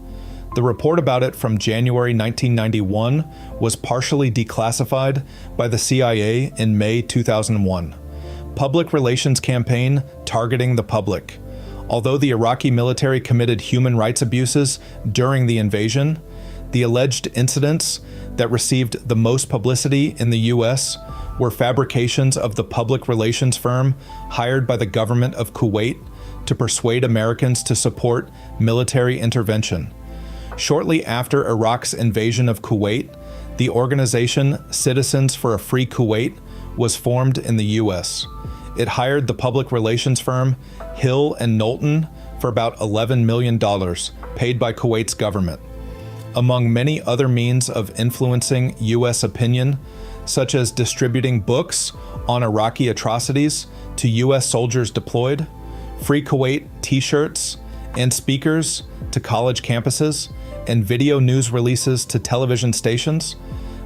The report about it from January 1991 was partially declassified by the CIA in May 2001. Public relations campaign targeting the public. Although the Iraqi military committed human rights abuses during the invasion, the alleged incidents that received the most publicity in the U.S. were fabrications of the public relations firm hired by the government of Kuwait to persuade Americans to support military intervention. Shortly after Iraq's invasion of Kuwait, the organization Citizens for a Free Kuwait was formed in the U.S. It hired the public relations firm Hill and Knowlton for about $11 million, paid by Kuwait's government. Among many other means of influencing U.S. opinion, such as distributing books on Iraqi atrocities to U.S. soldiers deployed, Free Kuwait t-shirts and speakers to college campuses, and video news releases to television stations,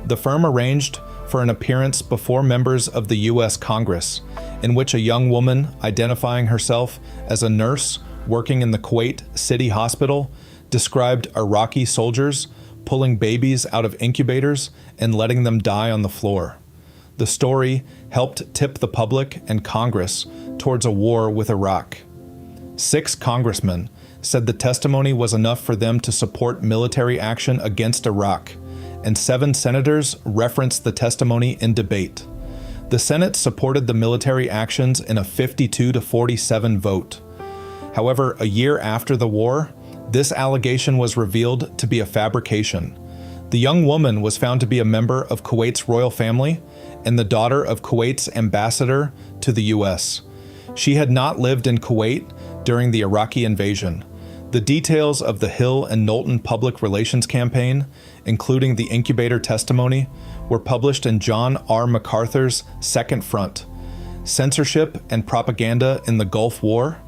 the firm arranged for an appearance before members of the U.S. Congress, in which a young woman identifying herself as a nurse working in the Kuwait City Hospital described Iraqi soldiers pulling babies out of incubators and letting them die on the floor. The story helped tip the public and Congress towards a war with Iraq. 6 congressmen said the testimony was enough for them to support military action against Iraq, and 7 senators referenced the testimony in debate. The Senate supported the military actions in a 52-47 vote. However, a year after the war, this allegation was revealed to be a fabrication. The young woman was found to be a member of Kuwait's royal family and the daughter of Kuwait's ambassador to the U.S. She had not lived in Kuwait during the Iraqi invasion. The details of the Hill and Knowlton public relations campaign, including the incubator testimony, were published in John R. MacArthur's Second Front, Censorship and Propaganda in the Gulf War,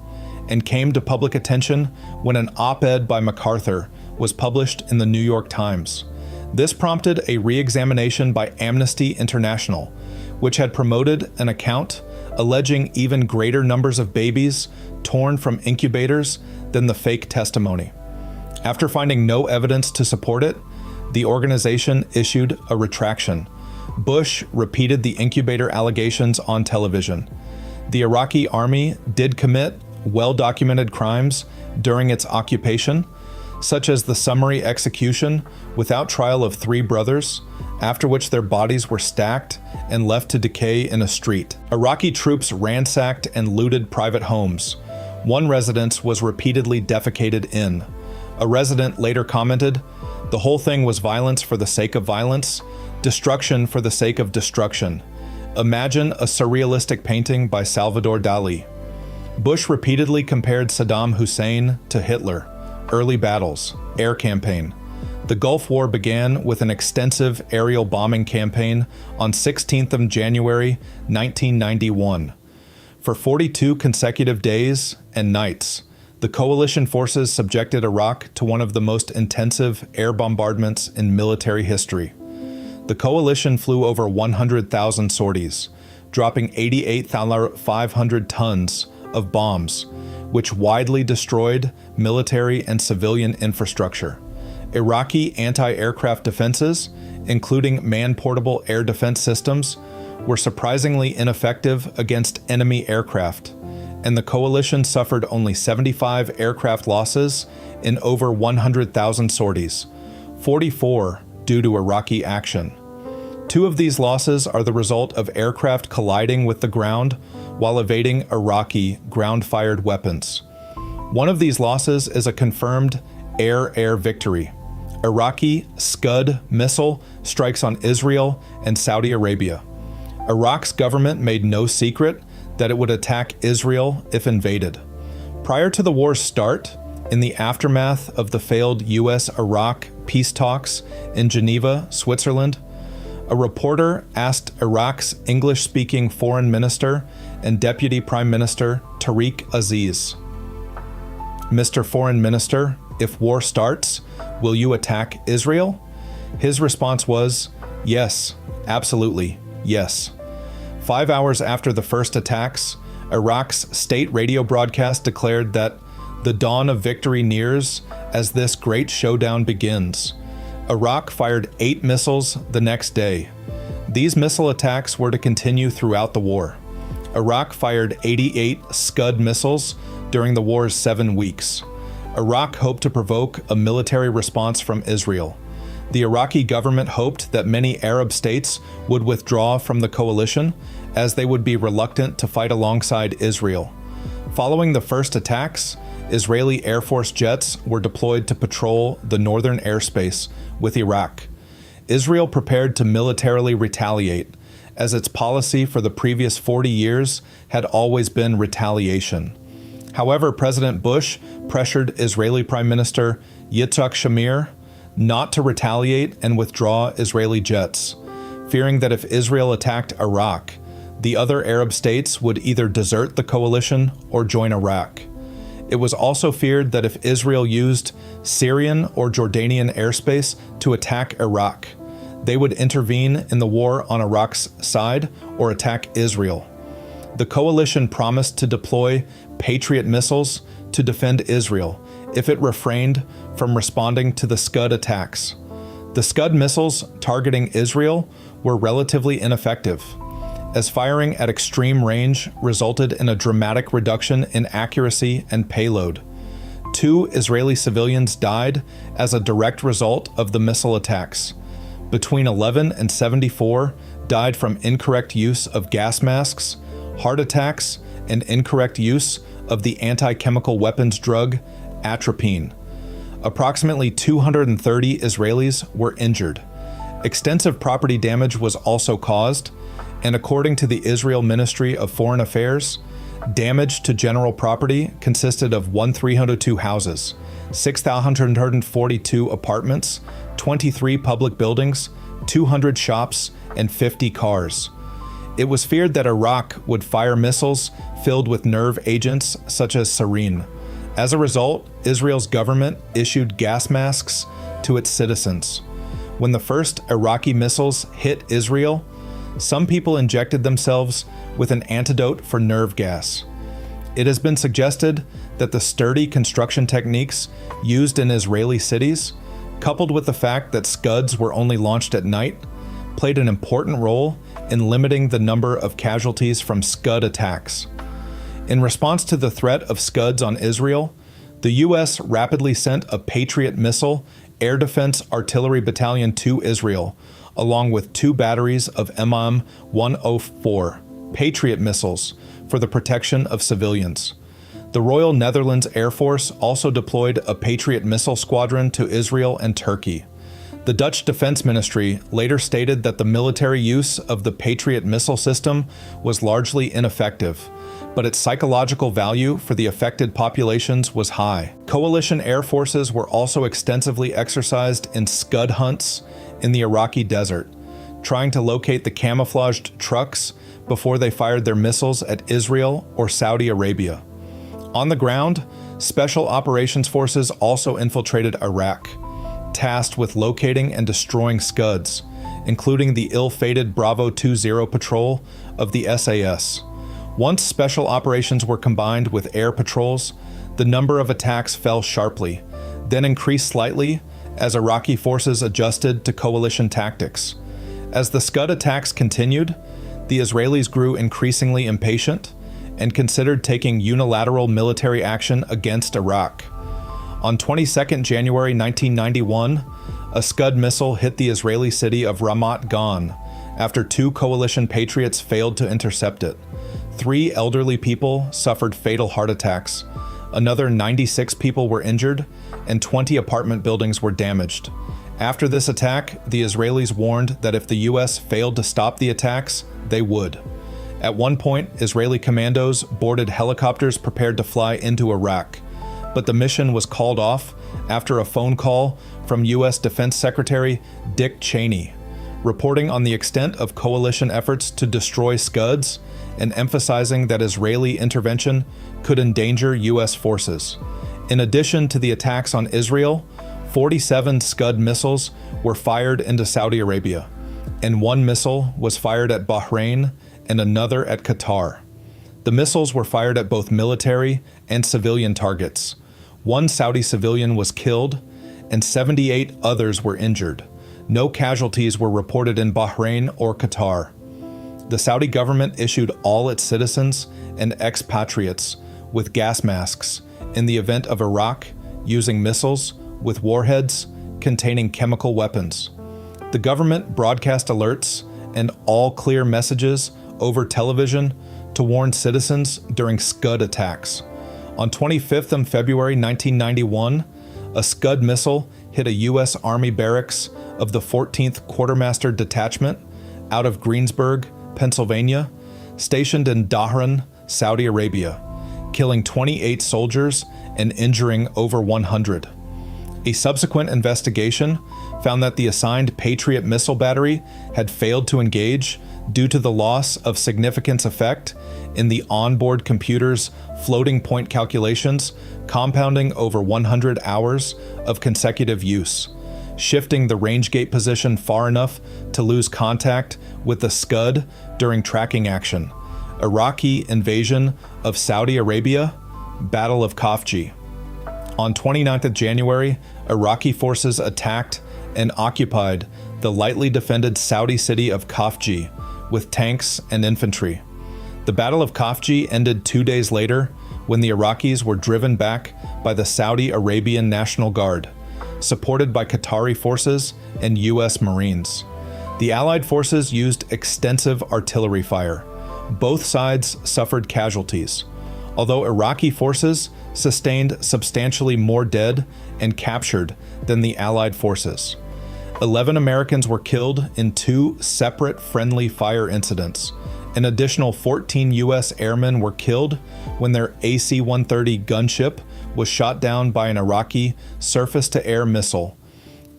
and came to public attention when an op-ed by MacArthur was published in the New York Times. This prompted a re-examination by Amnesty International, which had promoted an account alleging even greater numbers of babies torn from incubators than the fake testimony. After finding no evidence to support it, the organization issued a retraction. Bush repeated the incubator allegations on television. The Iraqi army did commit well-documented crimes during its occupation, such as the summary execution without trial of 3 brothers, after which their bodies were stacked and left to decay in a street. Iraqi troops ransacked and looted private homes. One residence was repeatedly defecated in. A resident later commented, "The whole thing was violence for the sake of violence, destruction for the sake of destruction. Imagine a surrealistic painting by Salvador Dali." Bush repeatedly compared Saddam Hussein to Hitler. Early battles, air campaign. The Gulf War began with an extensive aerial bombing campaign on 16th of January 1991. For 42 consecutive days and nights, the coalition forces subjected Iraq to one of the most intensive air bombardments in military history. The coalition flew over 100,000 sorties, dropping 88,500 tons of bombs, which widely destroyed military and civilian infrastructure. Iraqi anti-aircraft defenses, including man-portable air defense systems, were surprisingly ineffective against enemy aircraft, and the coalition suffered only 75 aircraft losses in over 100,000 sorties, 44 due to Iraqi action. 2 of these losses are the result of aircraft colliding with the ground while evading Iraqi ground-fired weapons. One of these losses is a confirmed air-air victory. Iraqi Scud missile strikes on Israel and Saudi Arabia. Iraq's government made no secret that it would attack Israel if invaded. Prior to the war's start, in the aftermath of the failed US-Iraq peace talks in Geneva, Switzerland, a reporter asked Iraq's English-speaking foreign minister and deputy prime minister Tariq Aziz, "Mr. Foreign Minister, if war starts, will you attack Israel?" His response was, "Yes, absolutely, yes." 5 hours after the first attacks, Iraq's state radio broadcast declared that the dawn of victory nears as this great showdown begins. Iraq fired 8 missiles the next day. These missile attacks were to continue throughout the war. Iraq fired 88 Scud missiles during the war's 7 weeks. Iraq hoped to provoke a military response from Israel. The Iraqi government hoped that many Arab states would withdraw from the coalition, as they would be reluctant to fight alongside Israel. Following the first attacks, Israeli Air Force jets were deployed to patrol the northern airspace with Iraq. Israel prepared to militarily retaliate, as its policy for the previous 40 years had always been retaliation. However, President Bush pressured Israeli Prime Minister Yitzhak Shamir not to retaliate and withdraw Israeli jets, fearing that if Israel attacked Iraq, the other Arab states would either desert the coalition or join Iraq. It was also feared that if Israel used Syrian or Jordanian airspace to attack Iraq, they would intervene in the war on Iraq's side or attack Israel. The coalition promised to deploy Patriot missiles to defend Israel if it refrained from responding to the Scud attacks. The Scud missiles targeting Israel were relatively ineffective, as firing at extreme range resulted in a dramatic reduction in accuracy and payload. 2 Israeli civilians died as a direct result of the missile attacks. Between 11 and 74 died from incorrect use of gas masks, heart attacks, and incorrect use of the anti-chemical weapons drug atropine. Approximately 230 Israelis were injured. Extensive property damage was also caused, and according to the Israel Ministry of Foreign Affairs, damage to general property consisted of 1,302 houses, 6,142 apartments, 23 public buildings, 200 shops, and 50 cars. It was feared that Iraq would fire missiles filled with nerve agents such as sarin. As a result, Israel's government issued gas masks to its citizens. When the first Iraqi missiles hit Israel, some people injected themselves with an antidote for nerve gas. It has been suggested that the sturdy construction techniques used in Israeli cities, coupled with the fact that Scuds were only launched at night, played an important role in limiting the number of casualties from Scud attacks. In response to the threat of Scuds on Israel, the U.S. rapidly sent a Patriot missile air defense artillery battalion to Israel, along with 2 batteries of MM-104 Patriot missiles for the protection of civilians. The Royal Netherlands Air Force also deployed a Patriot missile squadron to Israel and Turkey. The Dutch Defense Ministry later stated that the military use of the Patriot missile system was largely ineffective, but its psychological value for the affected populations was high. Coalition air forces were also extensively exercised in Scud hunts in the Iraqi desert, trying to locate the camouflaged trucks before they fired their missiles at Israel or Saudi Arabia. On the ground, Special Operations Forces also infiltrated Iraq, tasked with locating and destroying Scuds, including the ill-fated Bravo 20 patrol of the SAS. Once special operations were combined with air patrols, The number of attacks fell sharply, then increased slightly as Iraqi forces adjusted to coalition tactics. As the Scud attacks continued, the Israelis grew increasingly impatient and considered taking unilateral military action against Iraq. On 22 January 1991, a Scud missile hit the Israeli city of Ramat Gan after 2 coalition patriots failed to intercept it. 3 elderly people suffered fatal heart attacks. Another 96 people were injured, and 20 apartment buildings were damaged. After this attack, the Israelis warned that if the U.S. failed to stop the attacks, they would. At one point, Israeli commandos boarded helicopters prepared to fly into Iraq, but the mission was called off after a phone call from U.S. Defense Secretary Dick Cheney, reporting on the extent of coalition efforts to destroy Scuds and emphasizing that Israeli intervention could endanger U.S. forces. In addition to the attacks on Israel, 47 Scud missiles were fired into Saudi Arabia, and 1 missile was fired at Bahrain and another at Qatar. The missiles were fired at both military and civilian targets. 1 Saudi civilian was killed, and 78 others were injured. No casualties were reported in Bahrain or Qatar. The Saudi government issued all its citizens and expatriates with gas masks in the event of Iraq using missiles with warheads containing chemical weapons. The government broadcast alerts and all-clear messages over television to warn citizens during Scud attacks. On 25th February 1991, a Scud missile hit a U.S. Army barracks of the 14th Quartermaster Detachment out of Greensburg, Pennsylvania, stationed in Dhahran, Saudi Arabia, killing 28 soldiers and injuring over 100. A subsequent investigation found that the assigned Patriot missile battery had failed to engage due to the loss of significance effect in the onboard computer's floating point calculations, compounding over 100 hours of consecutive use, shifting the range gate position far enough to lose contact with the Scud during tracking action. Iraqi invasion of Saudi Arabia, Battle of Khafji. On 29th January, Iraqi forces attacked and occupied the lightly defended Saudi city of Khafji with tanks and infantry. The Battle of Khafji ended 2 days later when the Iraqis were driven back by the Saudi Arabian National Guard, supported by Qatari forces and U.S. Marines. The Allied forces used extensive artillery fire. Both sides suffered casualties, although Iraqi forces sustained substantially more dead and captured than the Allied forces. 11 Americans were killed in 2 separate friendly fire incidents. An additional 14 U.S. airmen were killed when their AC-130 gunship was shot down by an Iraqi surface-to-air missile,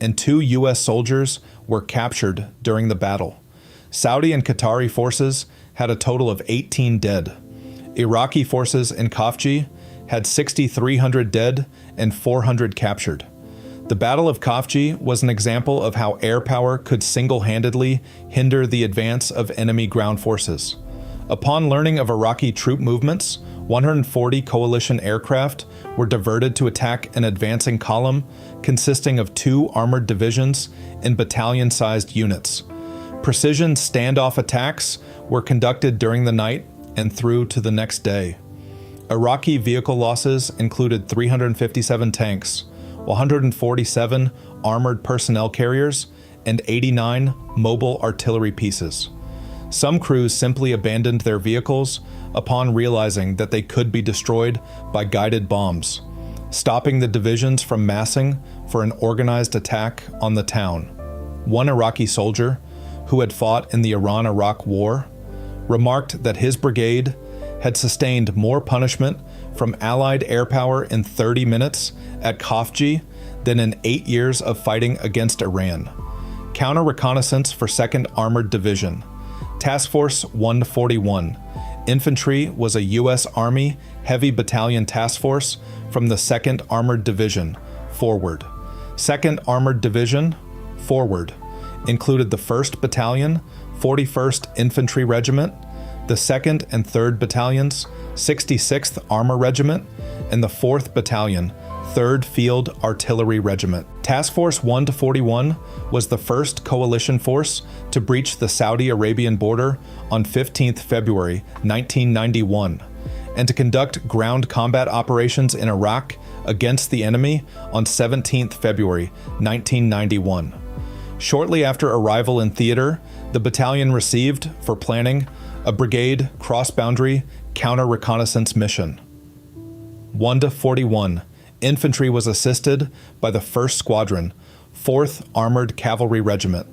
and 2 U.S. soldiers were captured during the battle. Saudi and Qatari forces had a total of 18 dead. Iraqi forces in Khafji had 6,300 dead and 400 captured. The Battle of Khafji was an example of how air power could single-handedly hinder the advance of enemy ground forces. Upon learning of Iraqi troop movements, 140 coalition aircraft were diverted to attack an advancing column consisting of 2 armored divisions in battalion-sized units. Precision standoff attacks were conducted during the night and through to the next day. Iraqi vehicle losses included 357 tanks, 147 armored personnel carriers, and 89 mobile artillery pieces. Some crews simply abandoned their vehicles upon realizing that they could be destroyed by guided bombs, stopping the divisions from massing for an organized attack on the town. One Iraqi soldier, who had fought in the Iran-Iraq War, remarked that his brigade had sustained more punishment from Allied air power in 30 minutes at Khafji than in 8 years of fighting against Iran. Counter-reconnaissance for 2nd Armored Division. Task Force 141. Infantry was a U.S. Army Heavy Battalion Task Force from the 2nd Armored Division, forward. 2nd Armored Division, forward, included the 1st Battalion, 41st Infantry Regiment, the 2nd and 3rd Battalions, 66th Armor Regiment, and the 4th Battalion, 3rd Field Artillery Regiment. Task Force 1-41 was the first coalition force to breach the Saudi Arabian border on 15th February 1991, and to conduct ground combat operations in Iraq against the enemy on 17th February 1991. Shortly after arrival in theater, the battalion received, for planning, a brigade cross-boundary counter-reconnaissance mission. 1-41. Infantry was assisted by the 1st Squadron, 4th Armored Cavalry Regiment.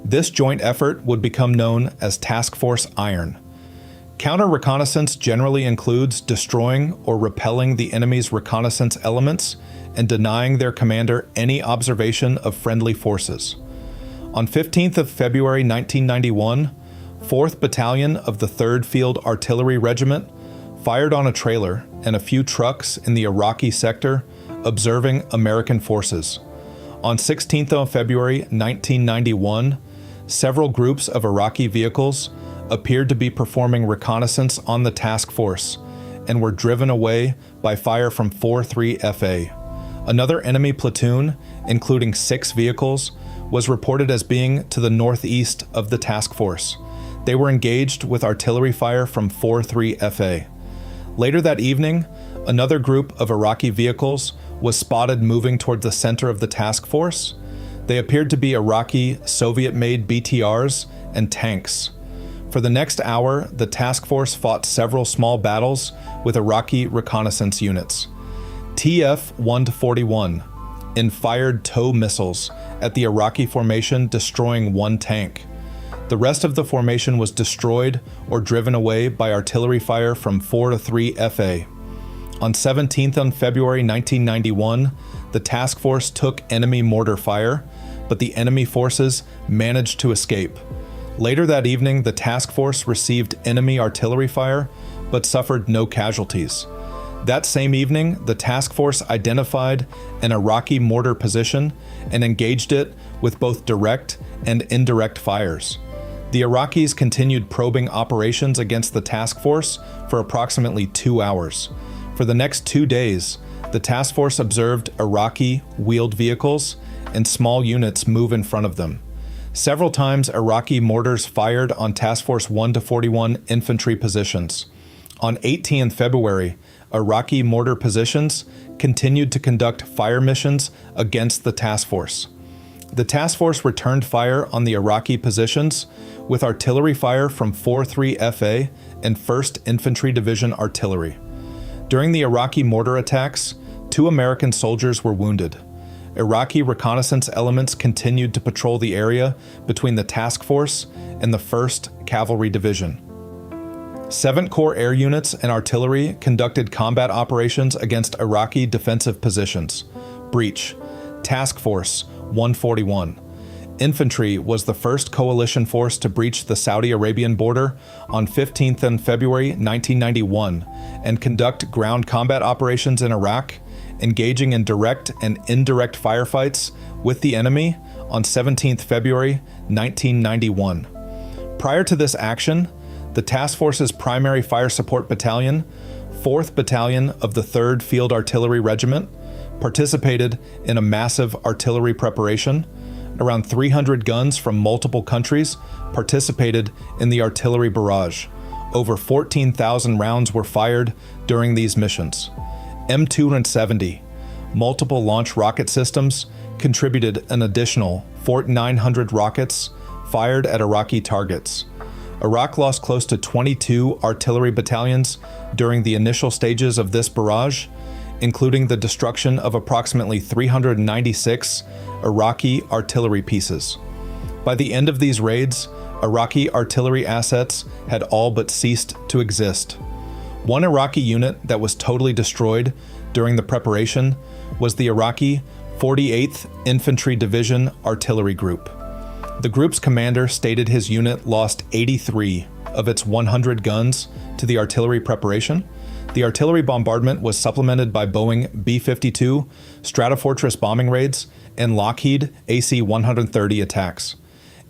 This joint effort would become known as Task Force Iron. Counter-reconnaissance generally includes destroying or repelling the enemy's reconnaissance elements and denying their commander any observation of friendly forces. On 15th of February 1991, 4th Battalion of the 3rd Field Artillery Regiment fired on a trailer and a few trucks in the Iraqi sector, observing American forces. On 16th of February 1991, several groups of Iraqi vehicles appeared to be performing reconnaissance on the task force and were driven away by fire from 4-3 FA. Another enemy platoon, including 6 vehicles, was reported as being to the northeast of the task force. They were engaged with artillery fire from 4-3 FA. Later that evening, another group of Iraqi vehicles was spotted moving toward the center of the task force. They appeared to be Iraqi Soviet-made BTRs and tanks. For the next hour, the task force fought several small battles with Iraqi reconnaissance units. TF-1-41 and fired TOW missiles at the Iraqi formation, destroying 1 tank. The rest of the formation was destroyed or driven away by artillery fire from 4-3 FA. On 17th of February 1991, the task force took enemy mortar fire, but the enemy forces managed to escape. Later that evening, the task force received enemy artillery fire, but suffered no casualties. That same evening, the task force identified an Iraqi mortar position and engaged it with both direct and indirect fires. The Iraqis continued probing operations against the task force for approximately 2 hours. For the next 2 days, the task force observed Iraqi wheeled vehicles and small units move in front of them. Several times, Iraqi mortars fired on Task Force 1-41 infantry positions. On 18th February, Iraqi mortar positions continued to conduct fire missions against the task force. The task force returned fire on the Iraqi positions with artillery fire from 4-3 FA and 1st Infantry Division Artillery. During the Iraqi mortar attacks, 2 American soldiers were wounded. Iraqi reconnaissance elements continued to patrol the area between the task force and the 1st Cavalry Division. 7th Corps air units and artillery conducted combat operations against Iraqi defensive positions. Breach. Task Force 141. Infantry was the first coalition force to breach the Saudi Arabian border on 15th of February 1991 and conduct ground combat operations in Iraq, engaging in direct and indirect firefights with the enemy on 17th February 1991. Prior to this action, the task force's primary fire support battalion, 4th Battalion of the 3rd Field Artillery Regiment, participated in a massive artillery preparation. Around 300 guns from multiple countries participated in the artillery barrage. Over 14,000 rounds were fired during these missions. M270, multiple launch rocket systems, contributed an additional 4,900 rockets fired at Iraqi targets. Iraq lost close to 22 artillery battalions during the initial stages of this barrage, including the destruction of approximately 396 Iraqi artillery pieces. By the end of these raids, Iraqi artillery assets had all but ceased to exist. One Iraqi unit that was totally destroyed during the preparation was the Iraqi 48th Infantry Division Artillery Group. The group's commander stated his unit lost 83 of its 100 guns to the artillery preparation. The artillery bombardment was supplemented by Boeing B-52 Stratofortress bombing raids and Lockheed AC-130 attacks.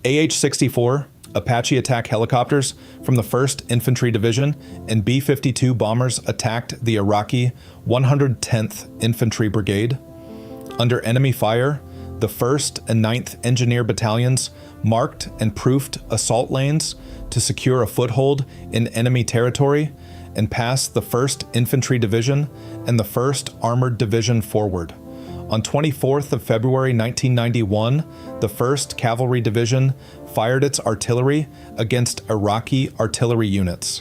AH-64 Apache attack helicopters from the 1st Infantry Division and B-52 bombers attacked the Iraqi 110th Infantry Brigade. Under enemy fire, the 1st and 9th Engineer Battalions marked and proofed assault lanes to secure a foothold in enemy territory and pass the 1st Infantry Division and the 1st Armored Division forward. On 24th of February 1991, the 1st Cavalry Division fired its artillery against Iraqi artillery units.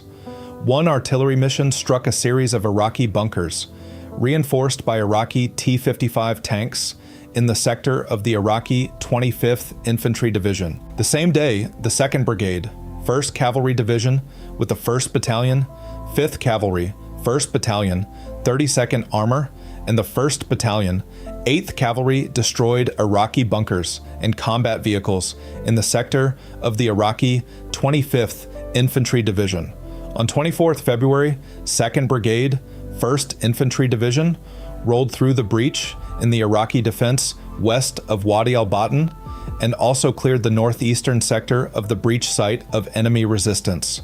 One artillery mission struck a series of Iraqi bunkers, reinforced by Iraqi T-55 tanks in the sector of the Iraqi 25th Infantry Division. The same day, the 2nd Brigade, 1st Cavalry Division with the 1st Battalion, 5th Cavalry, 1st Battalion, 32nd Armor, and the 1st Battalion, 8th Cavalry destroyed Iraqi bunkers and combat vehicles in the sector of the Iraqi 25th Infantry Division. On 24th February, 2nd Brigade, 1st Infantry Division rolled through the breach in the Iraqi defense west of Wadi al-Batin and also cleared the northeastern sector of the breach site of enemy resistance.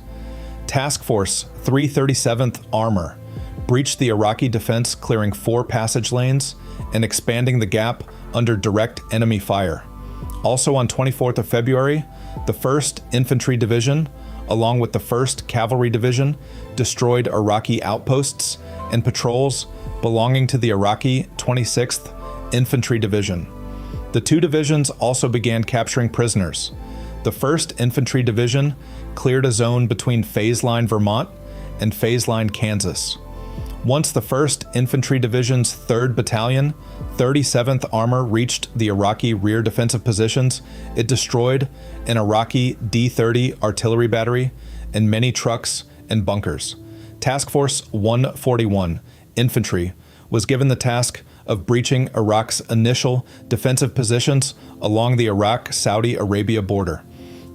Task Force 337th Armor breached the Iraqi defense, clearing 4 passage lanes and expanding the gap under direct enemy fire. Also on 24th of February, the 1st Infantry Division, along with the 1st Cavalry Division, destroyed Iraqi outposts and patrols belonging to the Iraqi 26th Infantry Division. The 2 divisions also began capturing prisoners. The 1st Infantry Division cleared a zone between Phase Line, Vermont, and Phase Line, Kansas. Once the 1st Infantry Division's 3rd Battalion, 37th Armor reached the Iraqi rear defensive positions, it destroyed an Iraqi D-30 artillery battery and many trucks and bunkers. Task Force 141 Infantry was given the task of breaching Iraq's initial defensive positions along the Iraq-Saudi Arabia border.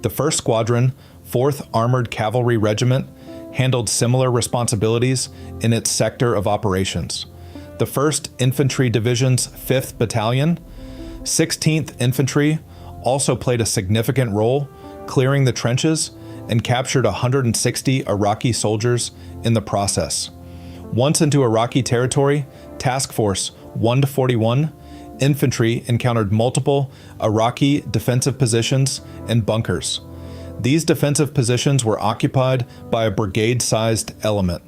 The 1st Squadron, 4th Armored Cavalry Regiment, handled similar responsibilities in its sector of operations. The 1st Infantry Division's 5th Battalion, 16th Infantry, also played a significant role, clearing the trenches and captured 160 Iraqi soldiers in the process. Once into Iraqi territory, Task Force 141 Infantry encountered multiple Iraqi defensive positions and bunkers. These defensive positions were occupied by a brigade-sized element.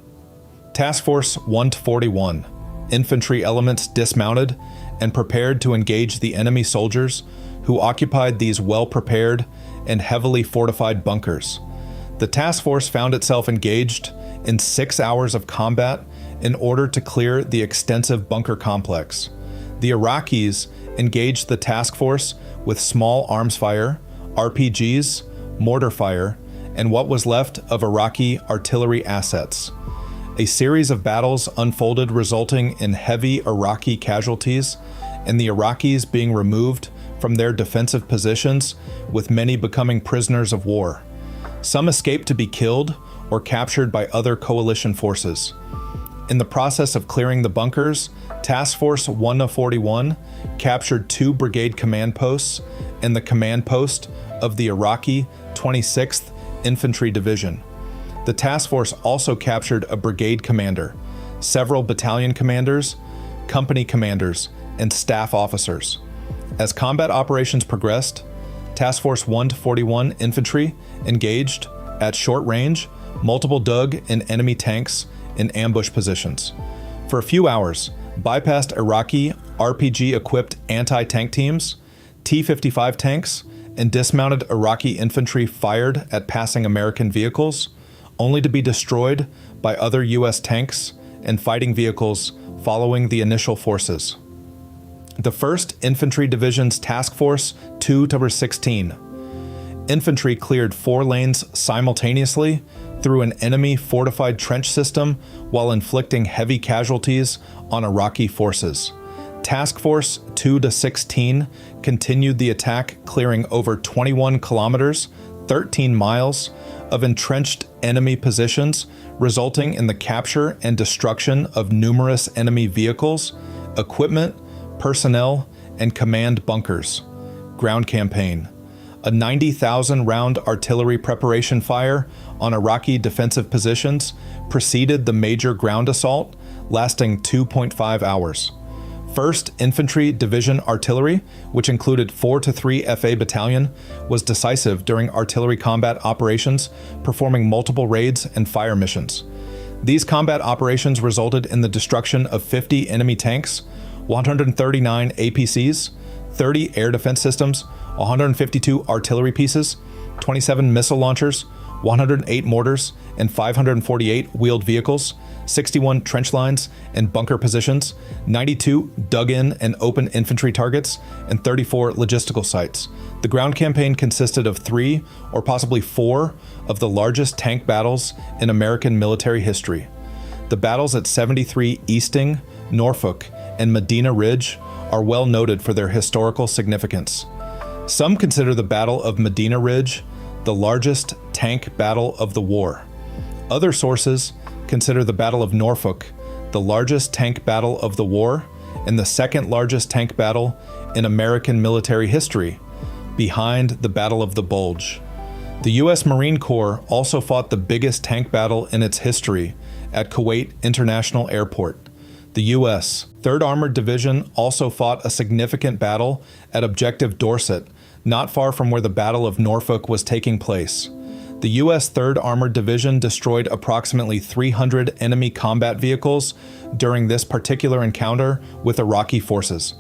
Task Force 141 Infantry elements dismounted and prepared to engage the enemy soldiers who occupied these well-prepared and heavily fortified bunkers. The task force found itself engaged in 6 hours of combat in order to clear the extensive bunker complex. The Iraqis engaged the task force with small arms fire, RPGs, mortar fire, and what was left of Iraqi artillery assets. A series of battles unfolded, resulting in heavy Iraqi casualties and the Iraqis being removed from their defensive positions, with many becoming prisoners of war. Some escaped to be killed or captured by other coalition forces. In the process of clearing the bunkers, Task Force 141 captured 2 brigade command posts and the command post of the Iraqi 26th Infantry Division. The task force also captured a brigade commander, several battalion commanders, company commanders, and staff officers. As combat operations progressed, Task Force 141 Infantry engaged, at short range, multiple dug and enemy tanks in ambush positions. For a few hours, bypassed Iraqi RPG-equipped anti-tank teams, T-55 tanks, and dismounted Iraqi infantry fired at passing American vehicles, only to be destroyed by other U.S. tanks and fighting vehicles following the initial forces. The 1st Infantry Division's Task Force 2-16. Infantry cleared 4 lanes simultaneously through an enemy fortified trench system while inflicting heavy casualties on Iraqi forces. Task Force 2-16 continued the attack, clearing over 21 kilometers, 13 miles, of entrenched enemy positions, resulting in the capture and destruction of numerous enemy vehicles, equipment, personnel, and command bunkers. Ground campaign. a 90,000-round artillery preparation fire on Iraqi defensive positions preceded the major ground assault, lasting 2.5 hours. 1st Infantry Division Artillery, which included 4 to 3 FA Battalion, was decisive during artillery combat operations, performing multiple raids and fire missions. These combat operations resulted in the destruction of 50 enemy tanks, 139 APCs, 30 air defense systems, 152 artillery pieces, 27 missile launchers, 108 mortars, and 548 wheeled vehicles, 61 trench lines and bunker positions, 92 dug-in and open infantry targets, and 34 logistical sites. The ground campaign consisted of 3 or possibly 4 of the largest tank battles in American military history. The battles at 73 Easting, Norfolk, and Medina Ridge are well noted for their historical significance. Some consider the Battle of Medina Ridge the largest tank battle of the war. Other sources consider the Battle of Norfolk the largest tank battle of the war and the second largest tank battle in American military history, behind the Battle of the Bulge. The U.S. Marine Corps also fought the biggest tank battle in its history at Kuwait International Airport. The U.S. 3rd Armored Division also fought a significant battle at Objective Dorset, not far from where the Battle of Norfolk was taking place. The U.S. 3rd Armored Division destroyed approximately 300 enemy combat vehicles during this particular encounter with Iraqi forces.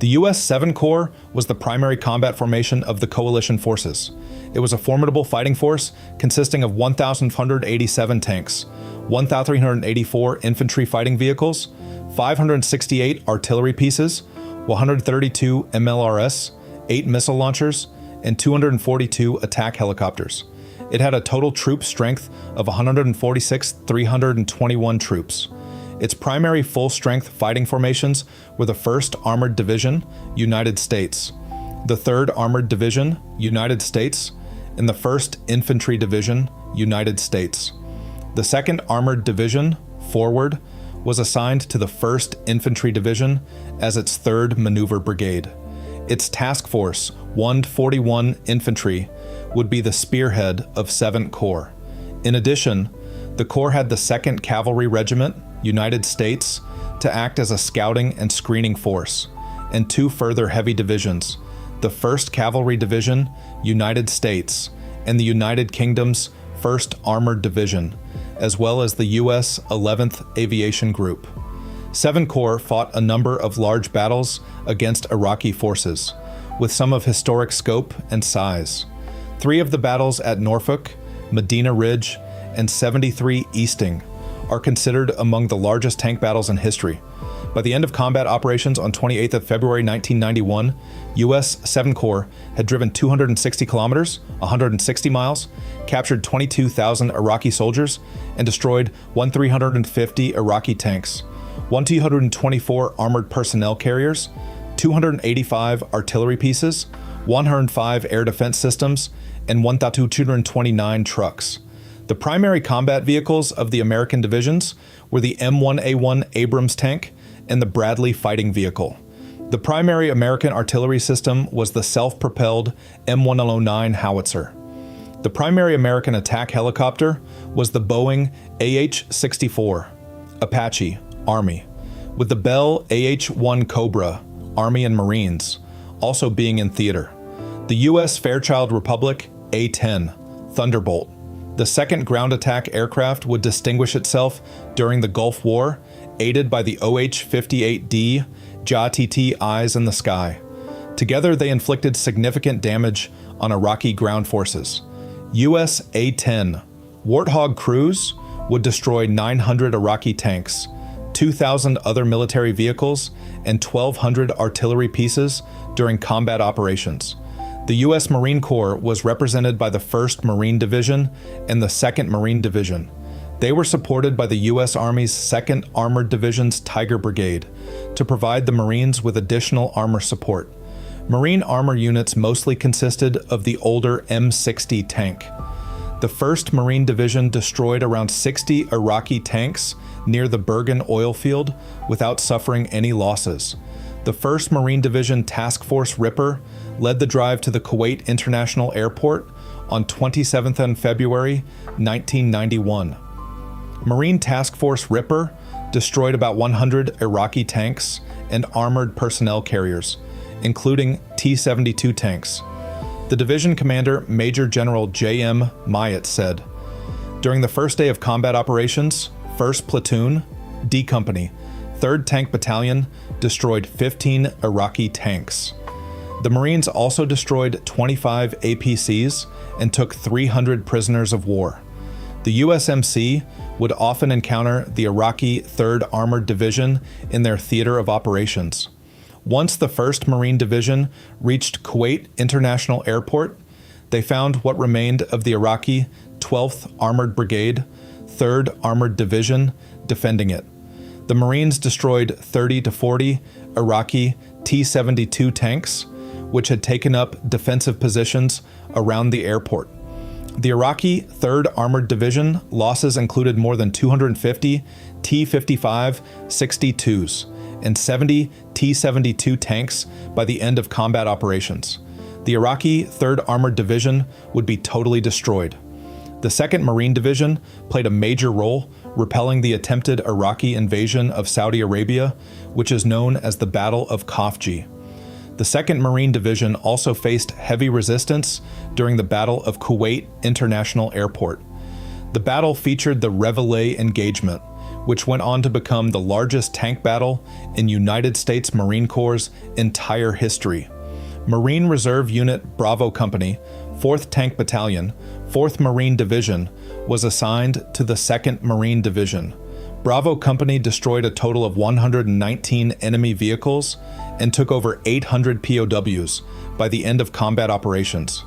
The U.S. 7 Corps was the primary combat formation of the coalition forces. It was a formidable fighting force consisting of 1,187 tanks, 1,384 infantry fighting vehicles, 568 artillery pieces, 132 MLRS, 8 missile launchers, and 242 attack helicopters. It had a total troop strength of 146,321 troops. Its primary full-strength fighting formations were the 1st Armored Division, United States, the 3rd Armored Division, United States, and the 1st Infantry Division, United States. The 2nd Armored Division, Forward, was assigned to the 1st Infantry Division as its 3rd Maneuver Brigade. Its task force, 141 Infantry, would be the spearhead of 7th Corps. In addition, the Corps had the 2nd Cavalry Regiment, United States, to act as a scouting and screening force, and 2 further heavy divisions, the 1st Cavalry Division, United States, and the United Kingdom's 1st Armored Division, as well as the U.S. 11th Aviation Group. 7th Corps fought a number of large battles against Iraqi forces, with some of historic scope and size. 3 of the battles at Norfolk, Medina Ridge, and 73 Easting are considered among the largest tank battles in history. By the end of combat operations on 28th of February 1991, U.S. 7th Corps had driven 260 kilometers, 160 miles, captured 22,000 Iraqi soldiers, and destroyed 1,350 Iraqi tanks, 1,224 armored personnel carriers, 285 artillery pieces, 105 air defense systems, and 1,229 trucks. The primary combat vehicles of the American divisions were the M1A1 Abrams tank and the Bradley fighting vehicle. The primary American artillery system was the self-propelled M109 howitzer. The primary American attack helicopter was the Boeing AH-64, Apache, Army, with the Bell AH-1 Cobra, Army and Marines, also being in theater. The U.S. Fairchild Republic A-10, Thunderbolt. The 2nd Ground Attack Aircraft would distinguish itself during the Gulf War, aided by the OH-58D JATT Eyes in the Sky. Together, they inflicted significant damage on Iraqi ground forces. U.S. A-10 Warthog Cruise would destroy 900 Iraqi tanks, 2,000 other military vehicles, and 1,200 artillery pieces during combat operations. The U.S. Marine Corps was represented by the 1st Marine Division and the 2nd Marine Division. They were supported by the U.S. Army's 2nd Armored Division's Tiger Brigade to provide the Marines with additional armor support. Marine armor units mostly consisted of the older M60 tank. The 1st Marine Division destroyed around 60 Iraqi tanks near the Bergen oil field without suffering any losses. The 1st Marine Division Task Force Ripper, led the drive to the Kuwait International Airport on 27th February 1991. Marine Task Force Ripper destroyed about 100 Iraqi tanks and armored personnel carriers, including T-72 tanks. The division commander, Major General J.M. Myatt, said, "During the first day of combat operations, 1st Platoon, D Company, 3rd Tank Battalion destroyed 15 Iraqi tanks. The Marines also destroyed 25 APCs and took 300 prisoners of war. The USMC would often encounter the Iraqi 3rd Armored Division in their theater of operations. Once the 1st Marine Division reached Kuwait International Airport, they found what remained of the Iraqi 12th Armored Brigade, 3rd Armored Division, defending it. The Marines destroyed 30 to 40 Iraqi T-72 tanks, which had taken up defensive positions around the airport. The Iraqi 3rd Armored Division losses included more than 250 T-55 62s and 70 T-72 tanks by the end of combat operations. The Iraqi 3rd Armored Division would be totally destroyed. The 2nd Marine Division played a major role repelling the attempted Iraqi invasion of Saudi Arabia, which is known as the Battle of Khafji. The 2nd Marine Division also faced heavy resistance during the Battle of Kuwait International Airport. The battle featured the Reveille engagement, which went on to become the largest tank battle in United States Marine Corps' entire history. Marine Reserve Unit Bravo Company, 4th Tank Battalion, 4th Marine Division, was assigned to the 2nd Marine Division. Bravo Company destroyed a total of 119 enemy vehicles and took over 800 POWs by the end of combat operations.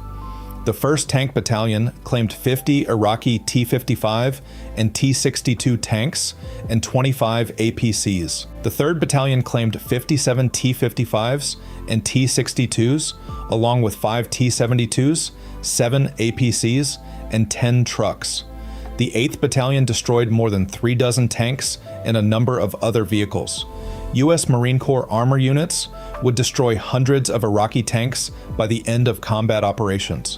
The 1st Tank Battalion claimed 50 Iraqi T-55 and T-62 tanks and 25 APCs. The 3rd Battalion claimed 57 T-55s and T-62s, along with 5 T-72s, 7 APCs, and 10 trucks. The 8th Battalion destroyed more than 3 dozen tanks and a number of other vehicles. U.S. Marine Corps armor units would destroy hundreds of Iraqi tanks by the end of combat operations.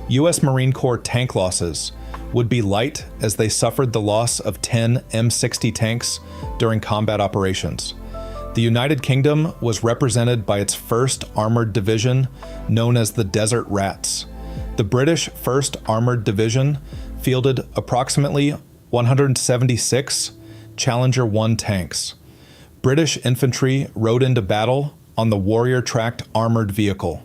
U.S. Marine Corps tank losses would be light as they suffered the loss of 10 M60 tanks during combat operations. The United Kingdom was represented by its 1st Armored Division, known as the Desert Rats. The British 1st Armored Division fielded approximately 176 Challenger 1 tanks. British infantry rode into battle on the Warrior-tracked armored vehicle.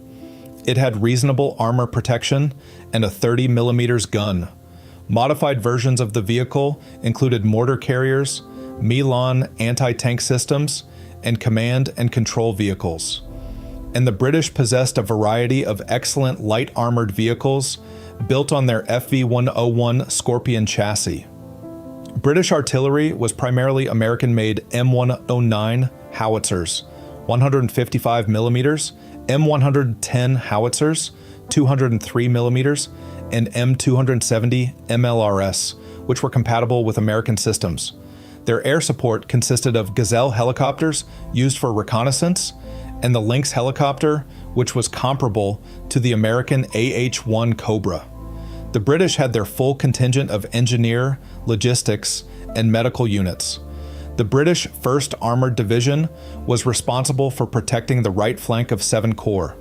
It had reasonable armor protection and a 30mm gun. Modified versions of the vehicle included mortar carriers, Milan anti-tank systems, and command and control vehicles. And the British possessed a variety of excellent light armored vehicles built on their FV-101 Scorpion chassis. British artillery was primarily American-made M109 howitzers, 155mm, M110 howitzers, 203mm, and M270 MLRS, which were compatible with American systems. Their air support consisted of Gazelle helicopters used for reconnaissance, and the Lynx helicopter, which was comparable to the American AH-1 Cobra. The British had their full contingent of engineer, logistics, and medical units. The British 1st Armored Division was responsible for protecting the right flank of 7 Corps.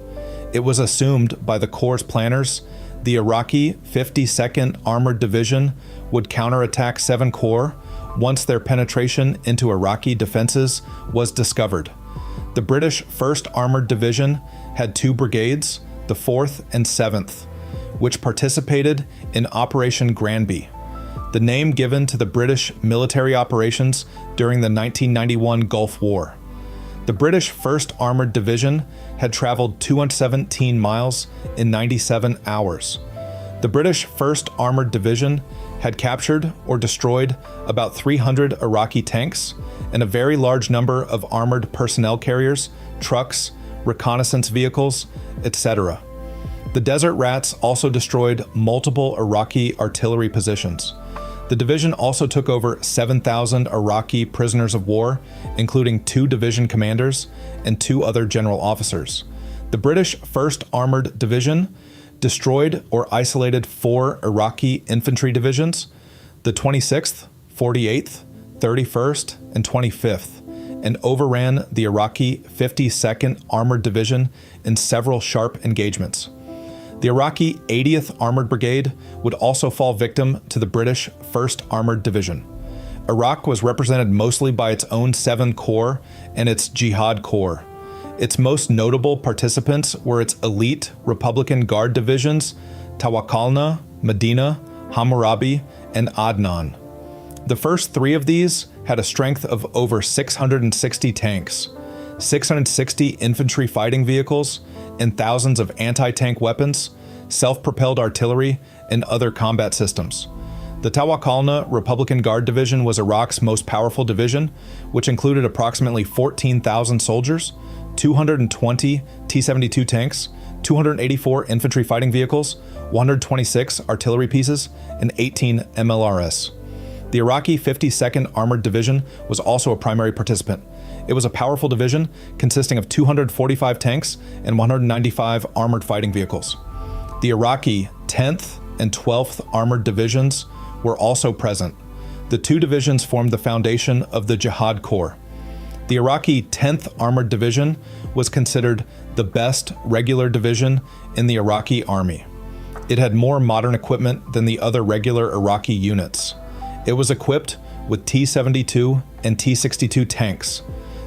It was assumed by the Corps' planners the Iraqi 52nd Armored Division would counterattack 7 Corps once their penetration into Iraqi defenses was discovered. The British 1st Armored Division had 2 brigades, the 4th and 7th, which participated in Operation Granby, the name given to the British military operations during the 1991 Gulf War. The British 1st Armored Division had traveled 217 miles in 97 hours. The British 1st Armored Division had captured or destroyed about 300 Iraqi tanks and a very large number of armored personnel carriers, trucks, reconnaissance vehicles, etc. The Desert Rats also destroyed multiple Iraqi artillery positions. The division also took over 7,000 Iraqi prisoners of war, including 2 division commanders and 2 other general officers. The British 1st Armored Division destroyed or isolated 4 Iraqi infantry divisions, the 26th, 48th, 31st, and 25th, and overran the Iraqi 52nd Armored Division in several sharp engagements. The Iraqi 80th Armored Brigade would also fall victim to the British 1st Armored Division. Iraq was represented mostly by its own 7 Corps and its Jihad Corps. Its most notable participants were its elite Republican Guard divisions, Tawakkalna, Medina, Hammurabi, and Adnan. The first 3 of these had a strength of over 660 tanks, 660 infantry fighting vehicles, and thousands of anti-tank weapons, self-propelled artillery, and other combat systems. The Tawakkalna Republican Guard Division was Iraq's most powerful division, which included approximately 14,000 soldiers, 220 T-72 tanks, 284 infantry fighting vehicles, 126 artillery pieces, and 18 MLRS. The Iraqi 52nd Armored Division was also a primary participant. It was a powerful division consisting of 245 tanks and 195 armored fighting vehicles. The Iraqi 10th and 12th Armored Divisions were also present. The 2 divisions formed the foundation of the Jihad Corps. The Iraqi 10th Armored Division was considered the best regular division in the Iraqi army. It had more modern equipment than the other regular Iraqi units. It was equipped with T-72 and T-62 tanks,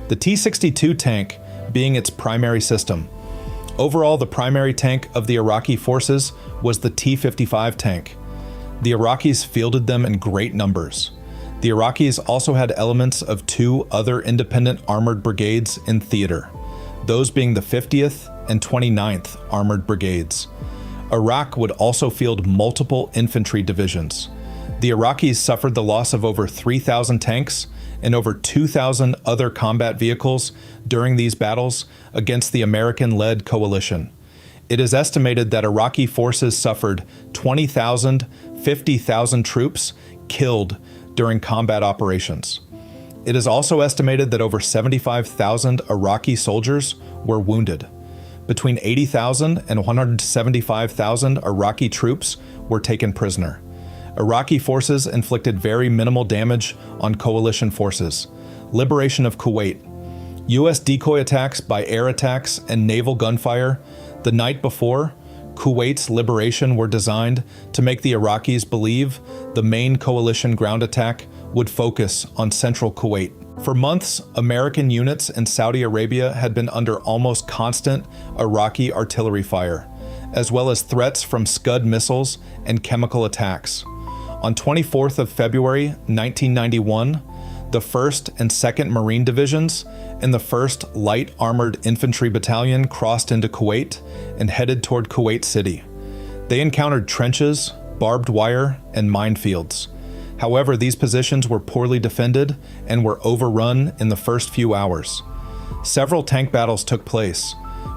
the T-62 tank being its primary system. Overall, the primary tank of the Iraqi forces was the T-55 tank. The Iraqis fielded them in great numbers. The Iraqis also had elements of 2 other independent armored brigades in theater, those being the 50th and 29th Armored Brigades. Iraq would also field multiple infantry divisions. The Iraqis suffered the loss of over 3,000 tanks and over 2,000 other combat vehicles during these battles against the American-led coalition. It is estimated that Iraqi forces suffered 20,000, 50,000 troops killed during combat operations. It is also estimated that over 75,000 Iraqi soldiers were wounded. Between 80,000 and 175,000 Iraqi troops were taken prisoner. Iraqi forces inflicted very minimal damage on coalition forces. Liberation of Kuwait. U.S. decoy attacks by air attacks and naval gunfire the night before Kuwait's liberation were designed to make the Iraqis believe the main coalition ground attack would focus on central Kuwait. For months, American units in Saudi Arabia had been under almost constant Iraqi artillery fire, as well as threats from Scud missiles and chemical attacks. On 24th of February 1991, the 1st and 2nd Marine Divisions and the 1st Light Armored Infantry Battalion crossed into Kuwait and headed toward Kuwait City. They encountered trenches, barbed wire, and minefields. However, these positions were poorly defended and were overrun in the first few hours. Several tank battles took place,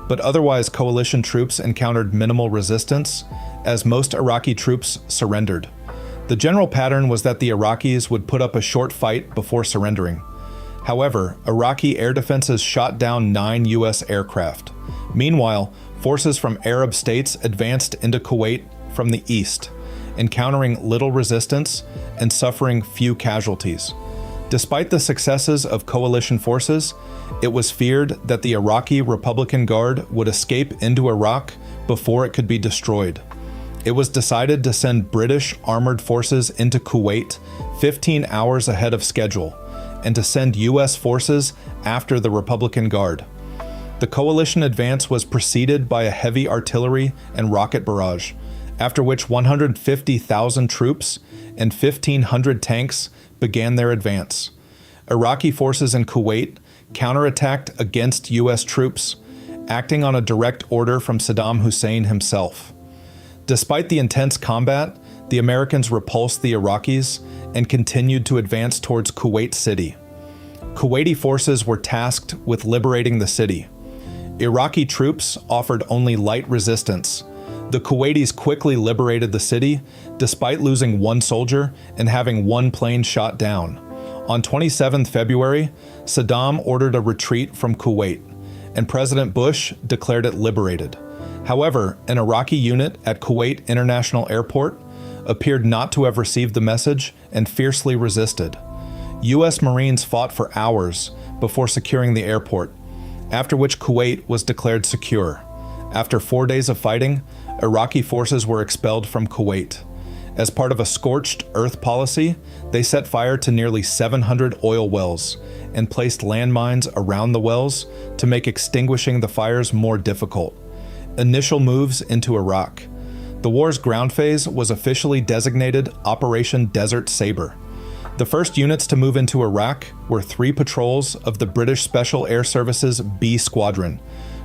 but otherwise coalition troops encountered minimal resistance as most Iraqi troops surrendered. The general pattern was that the Iraqis would put up a short fight before surrendering. However, Iraqi air defenses shot down 9 U.S. aircraft. Meanwhile, forces from Arab states advanced into Kuwait from the east, encountering little resistance and suffering few casualties. Despite the successes of coalition forces, it was feared that the Iraqi Republican Guard would escape into Iraq before it could be destroyed. It was decided to send British armored forces into Kuwait 15 hours ahead of schedule, and to send U.S. forces after the Republican Guard. The coalition advance was preceded by a heavy artillery and rocket barrage, after which 150,000 troops and 1,500 tanks began their advance. Iraqi forces in Kuwait counterattacked against U.S. troops, acting on a direct order from Saddam Hussein himself. Despite the intense combat, the Americans repulsed the Iraqis and continued to advance towards Kuwait City. Kuwaiti forces were tasked with liberating the city. Iraqi troops offered only light resistance. The Kuwaitis quickly liberated the city, despite losing 1 soldier and having 1 plane shot down. On 27 February, Saddam ordered a retreat from Kuwait. and President Bush declared it liberated. However, an Iraqi unit at Kuwait International Airport appeared not to have received the message and fiercely resisted. U.S. Marines fought for hours before securing the airport, after which Kuwait was declared secure. After 4 days of fighting, Iraqi forces were expelled from Kuwait. As part of a scorched earth policy, they set fire to nearly 700 oil wells and placed landmines around the wells to make extinguishing the fires more difficult. Initial moves into Iraq. The war's ground phase was officially designated Operation Desert Sabre. The first units to move into Iraq were 3 patrols of the British Special Air Service's B Squadron,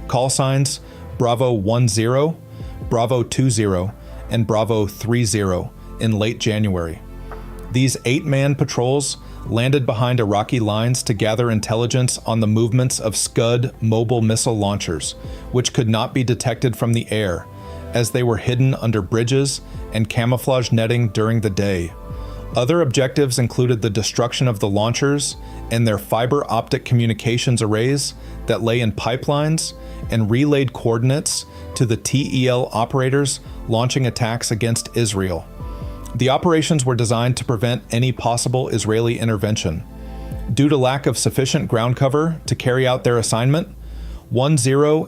call signs Bravo 10, Bravo 20, and Bravo 30 in late January. These 8-man patrols landed behind Iraqi lines to gather intelligence on the movements of Scud mobile missile launchers, which could not be detected from the air, as they were hidden under bridges and camouflage netting during the day. Other objectives included the destruction of the launchers and their fiber optic communications arrays that lay in pipelines and relayed coordinates to the TEL operators launching attacks against Israel. The operations were designed to prevent any possible Israeli intervention. Due to lack of sufficient ground cover to carry out their assignment, 10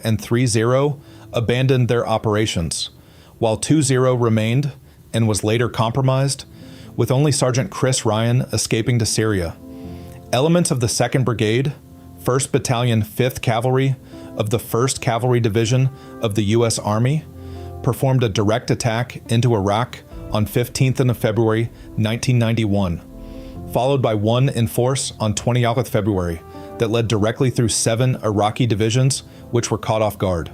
and 30 abandoned their operations, while 20 remained and was later compromised, with only Sergeant Chris Ryan escaping to Syria. Elements of the 2nd Brigade, 1st Battalion, 5th Cavalry of the 1st Cavalry Division of the U.S. Army performed a direct attack into Iraq on 15th of February 1991, followed by one in force on 20th of February that led directly through 7 Iraqi divisions which were caught off guard.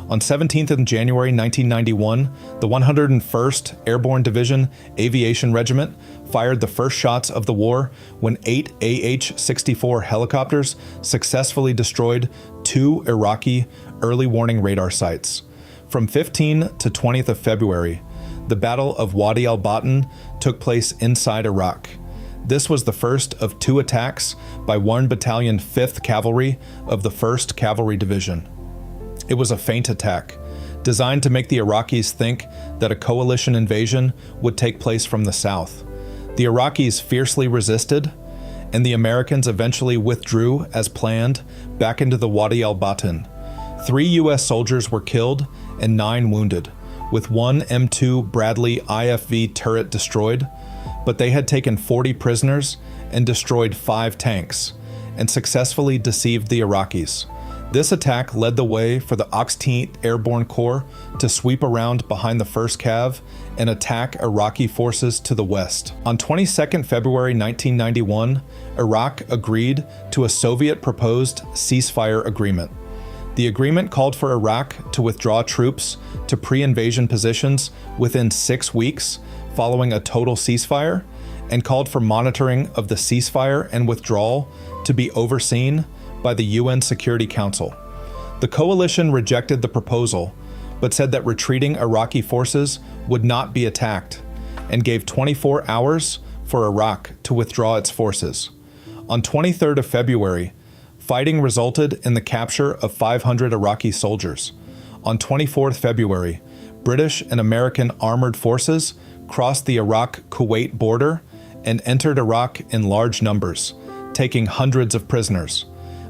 On 17th of January 1991, the 101st Airborne Division Aviation Regiment fired the first shots of the war when 8 AH-64 helicopters successfully destroyed 2 Iraqi early warning radar sites. From 15th to 20th of February, the Battle of Wadi al-Batin took place inside Iraq. This was the first of 2 attacks by 1 Battalion 5th Cavalry of the 1st Cavalry Division. It was a feint attack, designed to make the Iraqis think that a coalition invasion would take place from the south. The Iraqis fiercely resisted, and the Americans eventually withdrew as planned back into the Wadi al-Batin. 3 U.S. soldiers were killed and 9 wounded, with 1 M2 Bradley IFV turret destroyed, but they had taken 40 prisoners and destroyed 5 tanks, and successfully deceived the Iraqis. This attack led the way for the 18th Airborne Corps to sweep around behind the 1st Cav and attack Iraqi forces to the west. On 22nd February 1991, Iraq agreed to a Soviet-proposed ceasefire agreement. The agreement called for Iraq to withdraw troops to pre-invasion positions within 6 weeks following a total ceasefire, and called for monitoring of the ceasefire and withdrawal to be overseen by the UN Security Council. The coalition rejected the proposal, but said that retreating Iraqi forces would not be attacked, and gave 24 hours for Iraq to withdraw its forces. On 23rd of February, fighting resulted in the capture of 500 Iraqi soldiers. On 24th February, British and American armored forces crossed the Iraq-Kuwait border and entered Iraq in large numbers, taking hundreds of prisoners.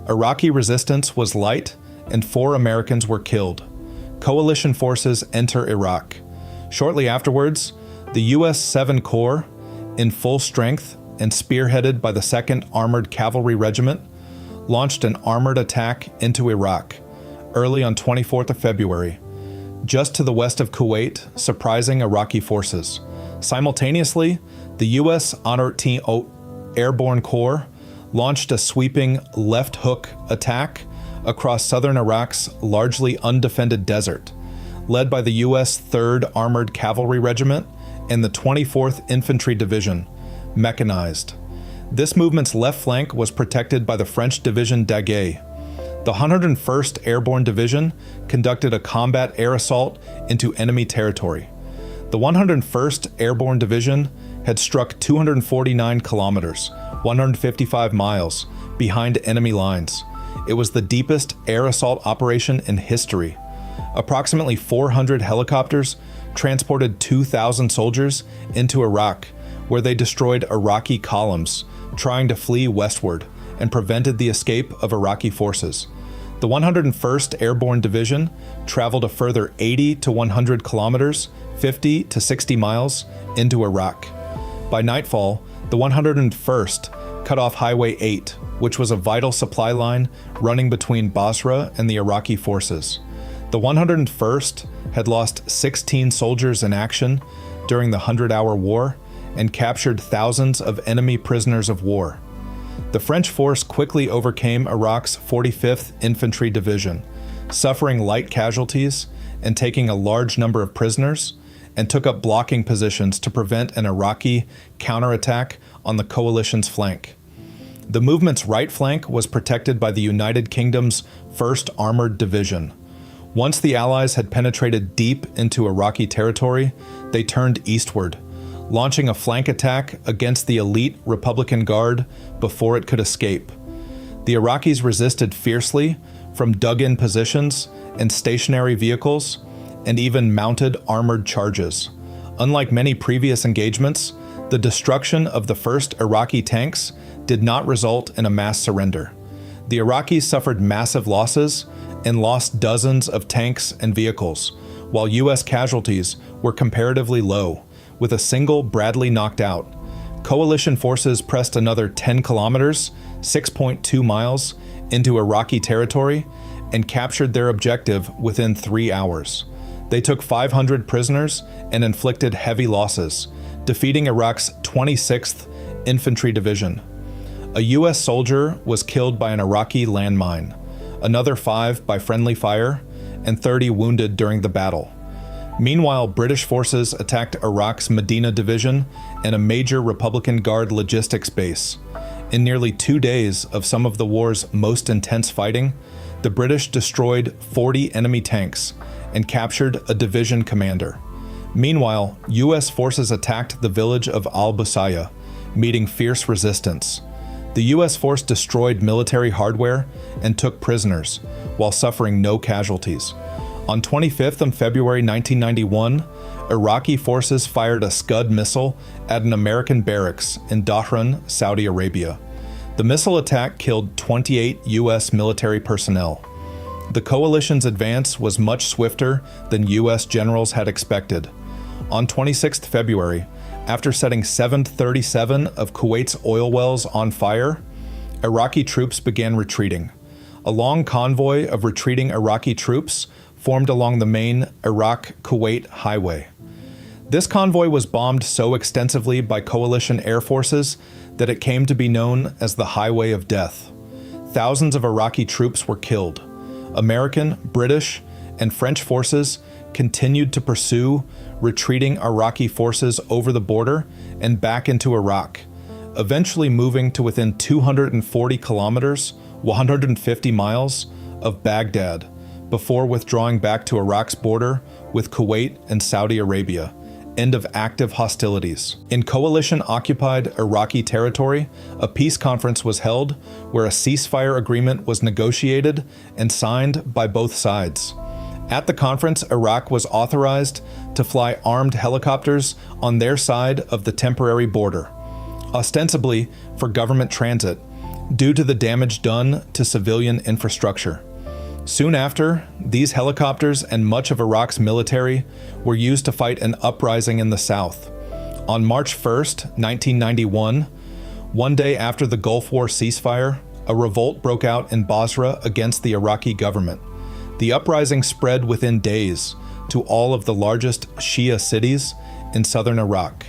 Iraqi resistance was light, and 4 Americans were killed. Coalition forces enter Iraq. Shortly afterwards, the U.S. 7 Corps, in full strength and spearheaded by the 2nd Armored Cavalry Regiment, launched an armored attack into Iraq early on 24th of February, just to the west of Kuwait, surprising Iraqi forces. Simultaneously, the U.S. Airborne Corps launched a sweeping left hook attack across southern Iraq's largely undefended desert, led by the U.S. 3rd Armored Cavalry Regiment and the 24th Infantry Division, mechanized. This movement's left flank was protected by the French Division Daguet. The 101st Airborne Division conducted a combat air assault into enemy territory. The 101st Airborne Division had struck 249 kilometers, 155 miles, behind enemy lines, It was the deepest air assault operation in history. Approximately 400 helicopters transported 2,000 soldiers into Iraq, where they destroyed Iraqi columns, trying to flee westward, and prevented the escape of Iraqi forces. The 101st Airborne Division traveled a further 80 to 100 kilometers, 50 to 60 miles, into Iraq. By nightfall, the 101st cut off Highway 8, which was a vital supply line running between Basra and the Iraqi forces. The 101st had lost 16 soldiers in action during the 100-hour war and captured thousands of enemy prisoners of war. The French force quickly overcame Iraq's 45th Infantry Division, suffering light casualties and taking a large number of prisoners, and took up blocking positions to prevent an Iraqi counterattack on the coalition's flank. The movement's right flank was protected by the United Kingdom's 1st Armored Division. Once the Allies had penetrated deep into Iraqi territory, they turned eastward, launching a flank attack against the elite Republican Guard before it could escape. The Iraqis resisted fiercely from dug-in positions and stationary vehicles, and even mounted armored charges. Unlike many previous engagements, the destruction of the first Iraqi tanks did not result in a mass surrender. The Iraqis suffered massive losses and lost dozens of tanks and vehicles, while U.S. casualties were comparatively low, with a single Bradley knocked out. Coalition forces pressed another 10 kilometers, 6.2 miles, into Iraqi territory and captured their objective within 3 hours. They took 500 prisoners and inflicted heavy losses, defeating Iraq's 26th Infantry Division. A U.S. soldier was killed by an Iraqi landmine, another 5 by friendly fire, and 30 wounded during the battle. Meanwhile, British forces attacked Iraq's Medina Division and a major Republican Guard logistics base. In nearly 2 days of some of the war's most intense fighting, the British destroyed 40 enemy tanks and captured a division commander. Meanwhile, U.S. forces attacked the village of al-Busaya, meeting fierce resistance. The U.S. force destroyed military hardware and took prisoners, while suffering no casualties. On 25th of February 1991, Iraqi forces fired a Scud missile at an American barracks in Dhahran, Saudi Arabia. The missile attack killed 28 U.S. military personnel. The coalition's advance was much swifter than U.S. generals had expected. On 26th February, after setting 737 of Kuwait's oil wells on fire, Iraqi troops began retreating. A long convoy of retreating Iraqi troops formed along the main Iraq-Kuwait highway. This convoy was bombed so extensively by coalition air forces that it came to be known as the Highway of Death. Thousands of Iraqi troops were killed. American, British, and French forces continued to pursue retreating Iraqi forces over the border and back into Iraq, eventually moving to within 240 kilometers, 150 miles, of Baghdad, before withdrawing back to Iraq's border with Kuwait and Saudi Arabia. End of active hostilities. In coalition-occupied Iraqi territory, a peace conference was held where a ceasefire agreement was negotiated and signed by both sides. At the conference, Iraq was authorized to fly armed helicopters on their side of the temporary border, ostensibly for government transit, due to the damage done to civilian infrastructure. Soon after, these helicopters and much of Iraq's military were used to fight an uprising in the south. On March 1st, 1991, one day after the Gulf War ceasefire, a revolt broke out in Basra against the Iraqi government. The uprising spread within days to all of the largest Shia cities in southern Iraq: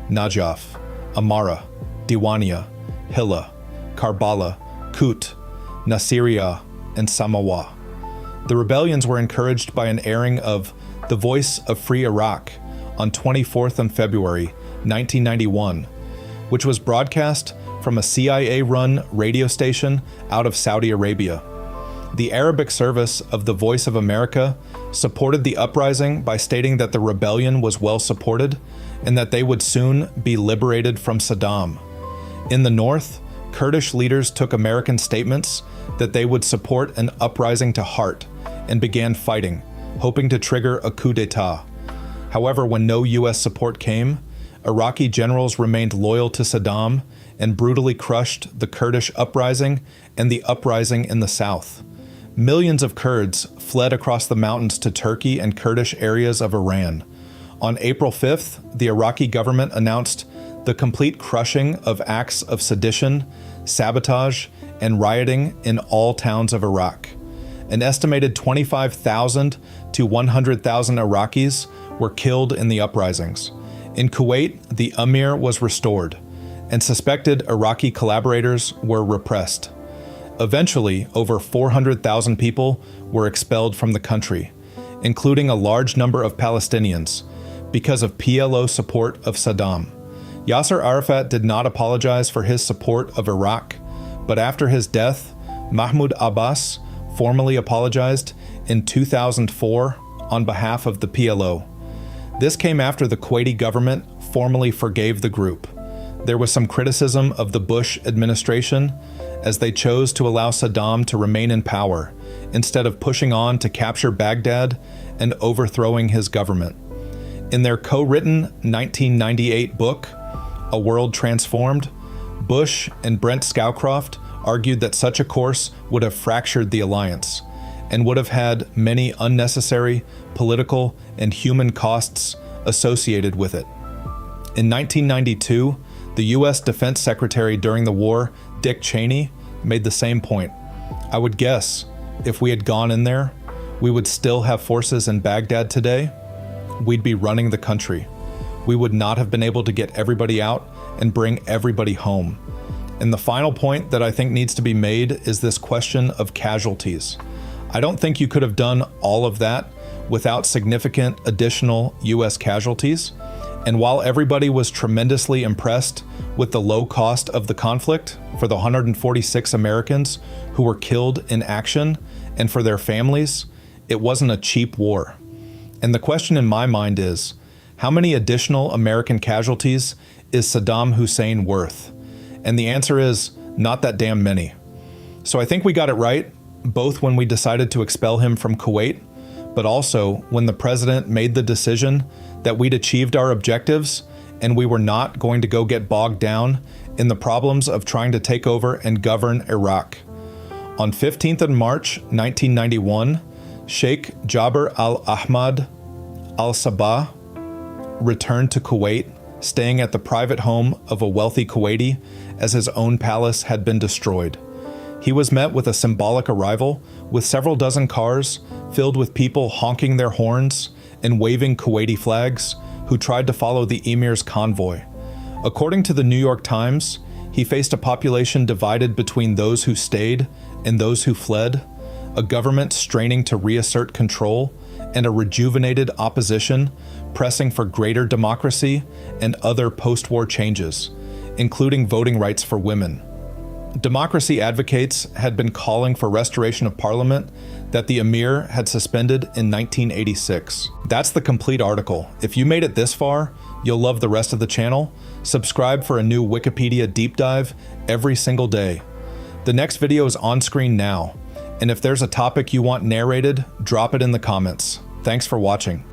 Najaf, Amara, Diwania, Hilla, Karbala, Kut, Nasiriyah, and Samawa. The rebellions were encouraged by an airing of The Voice of Free Iraq on 24th of February 1991, which was broadcast from a CIA-run radio station out of Saudi Arabia. The Arabic service of the Voice of America supported the uprising by stating that the rebellion was well supported and that they would soon be liberated from Saddam. In the north, Kurdish leaders took American statements that they would support an uprising to Heart and began fighting, hoping to trigger a coup d'etat. However, when no U.S. support came, Iraqi generals remained loyal to Saddam and brutally crushed the Kurdish uprising and the uprising in the south. Millions of Kurds fled across the mountains to Turkey and Kurdish areas of Iran. On April 5th, the Iraqi government announced the complete crushing of acts of sedition, sabotage, and rioting in all towns of Iraq. An estimated 25,000 to 100,000 Iraqis were killed in the uprisings. In Kuwait, the Emir was restored, and suspected Iraqi collaborators were repressed. Eventually, over 400,000 people were expelled from the country, including a large number of Palestinians, because of PLO support of Saddam. Yasser Arafat did not apologize for his support of Iraq, but after his death, Mahmoud Abbas formally apologized in 2004 on behalf of the PLO. This came after the Kuwaiti government formally forgave the group. There was some criticism of the Bush administration as they chose to allow Saddam to remain in power instead of pushing on to capture Baghdad and overthrowing his government. In their co-written 1998 book, A World Transformed, Bush and Brent Scowcroft argued that such a course would have fractured the alliance and would have had many unnecessary political and human costs associated with it. In 1992, the U.S. Defense Secretary during the war, Dick Cheney, made the same point. I would guess, if we had gone in there, we would still have forces in Baghdad today. We'd be running the country. We would not have been able to get everybody out and bring everybody home. And the final point that I think needs to be made is this question of casualties. I don't think you could have done all of that without significant additional U.S. casualties. And while everybody was tremendously impressed with the low cost of the conflict for the 146 Americans who were killed in action and for their families, it wasn't a cheap war. And the question in my mind is, how many additional American casualties is Saddam Hussein worth? And the answer is not that damn many. So I think we got it right, both when we decided to expel him from Kuwait, but also when the president made the decision that we'd achieved our objectives and we were not going to go get bogged down in the problems of trying to take over and govern Iraq. On 15th of March 1991, Sheikh Jabir al-Ahmad al-sabah returned to Kuwait, staying at the private home of a wealthy Kuwaiti as his own palace had been destroyed. He was met with a symbolic arrival with several dozen cars filled with people honking their horns and waving Kuwaiti flags who tried to follow the emir's convoy. According to the New York Times, he faced a population divided between those who stayed and those who fled, a government straining to reassert control, and a rejuvenated opposition pressing for greater democracy and other post-war changes, including voting rights for women. Democracy advocates had been calling for restoration of parliament that the emir had suspended in 1986. That's the complete article. If you made it this far, you'll love the rest of the channel. Subscribe for a new Wikipedia deep dive every single day. The next video is on screen now, and if there's a topic you want narrated, drop it in the comments. Thanks for watching.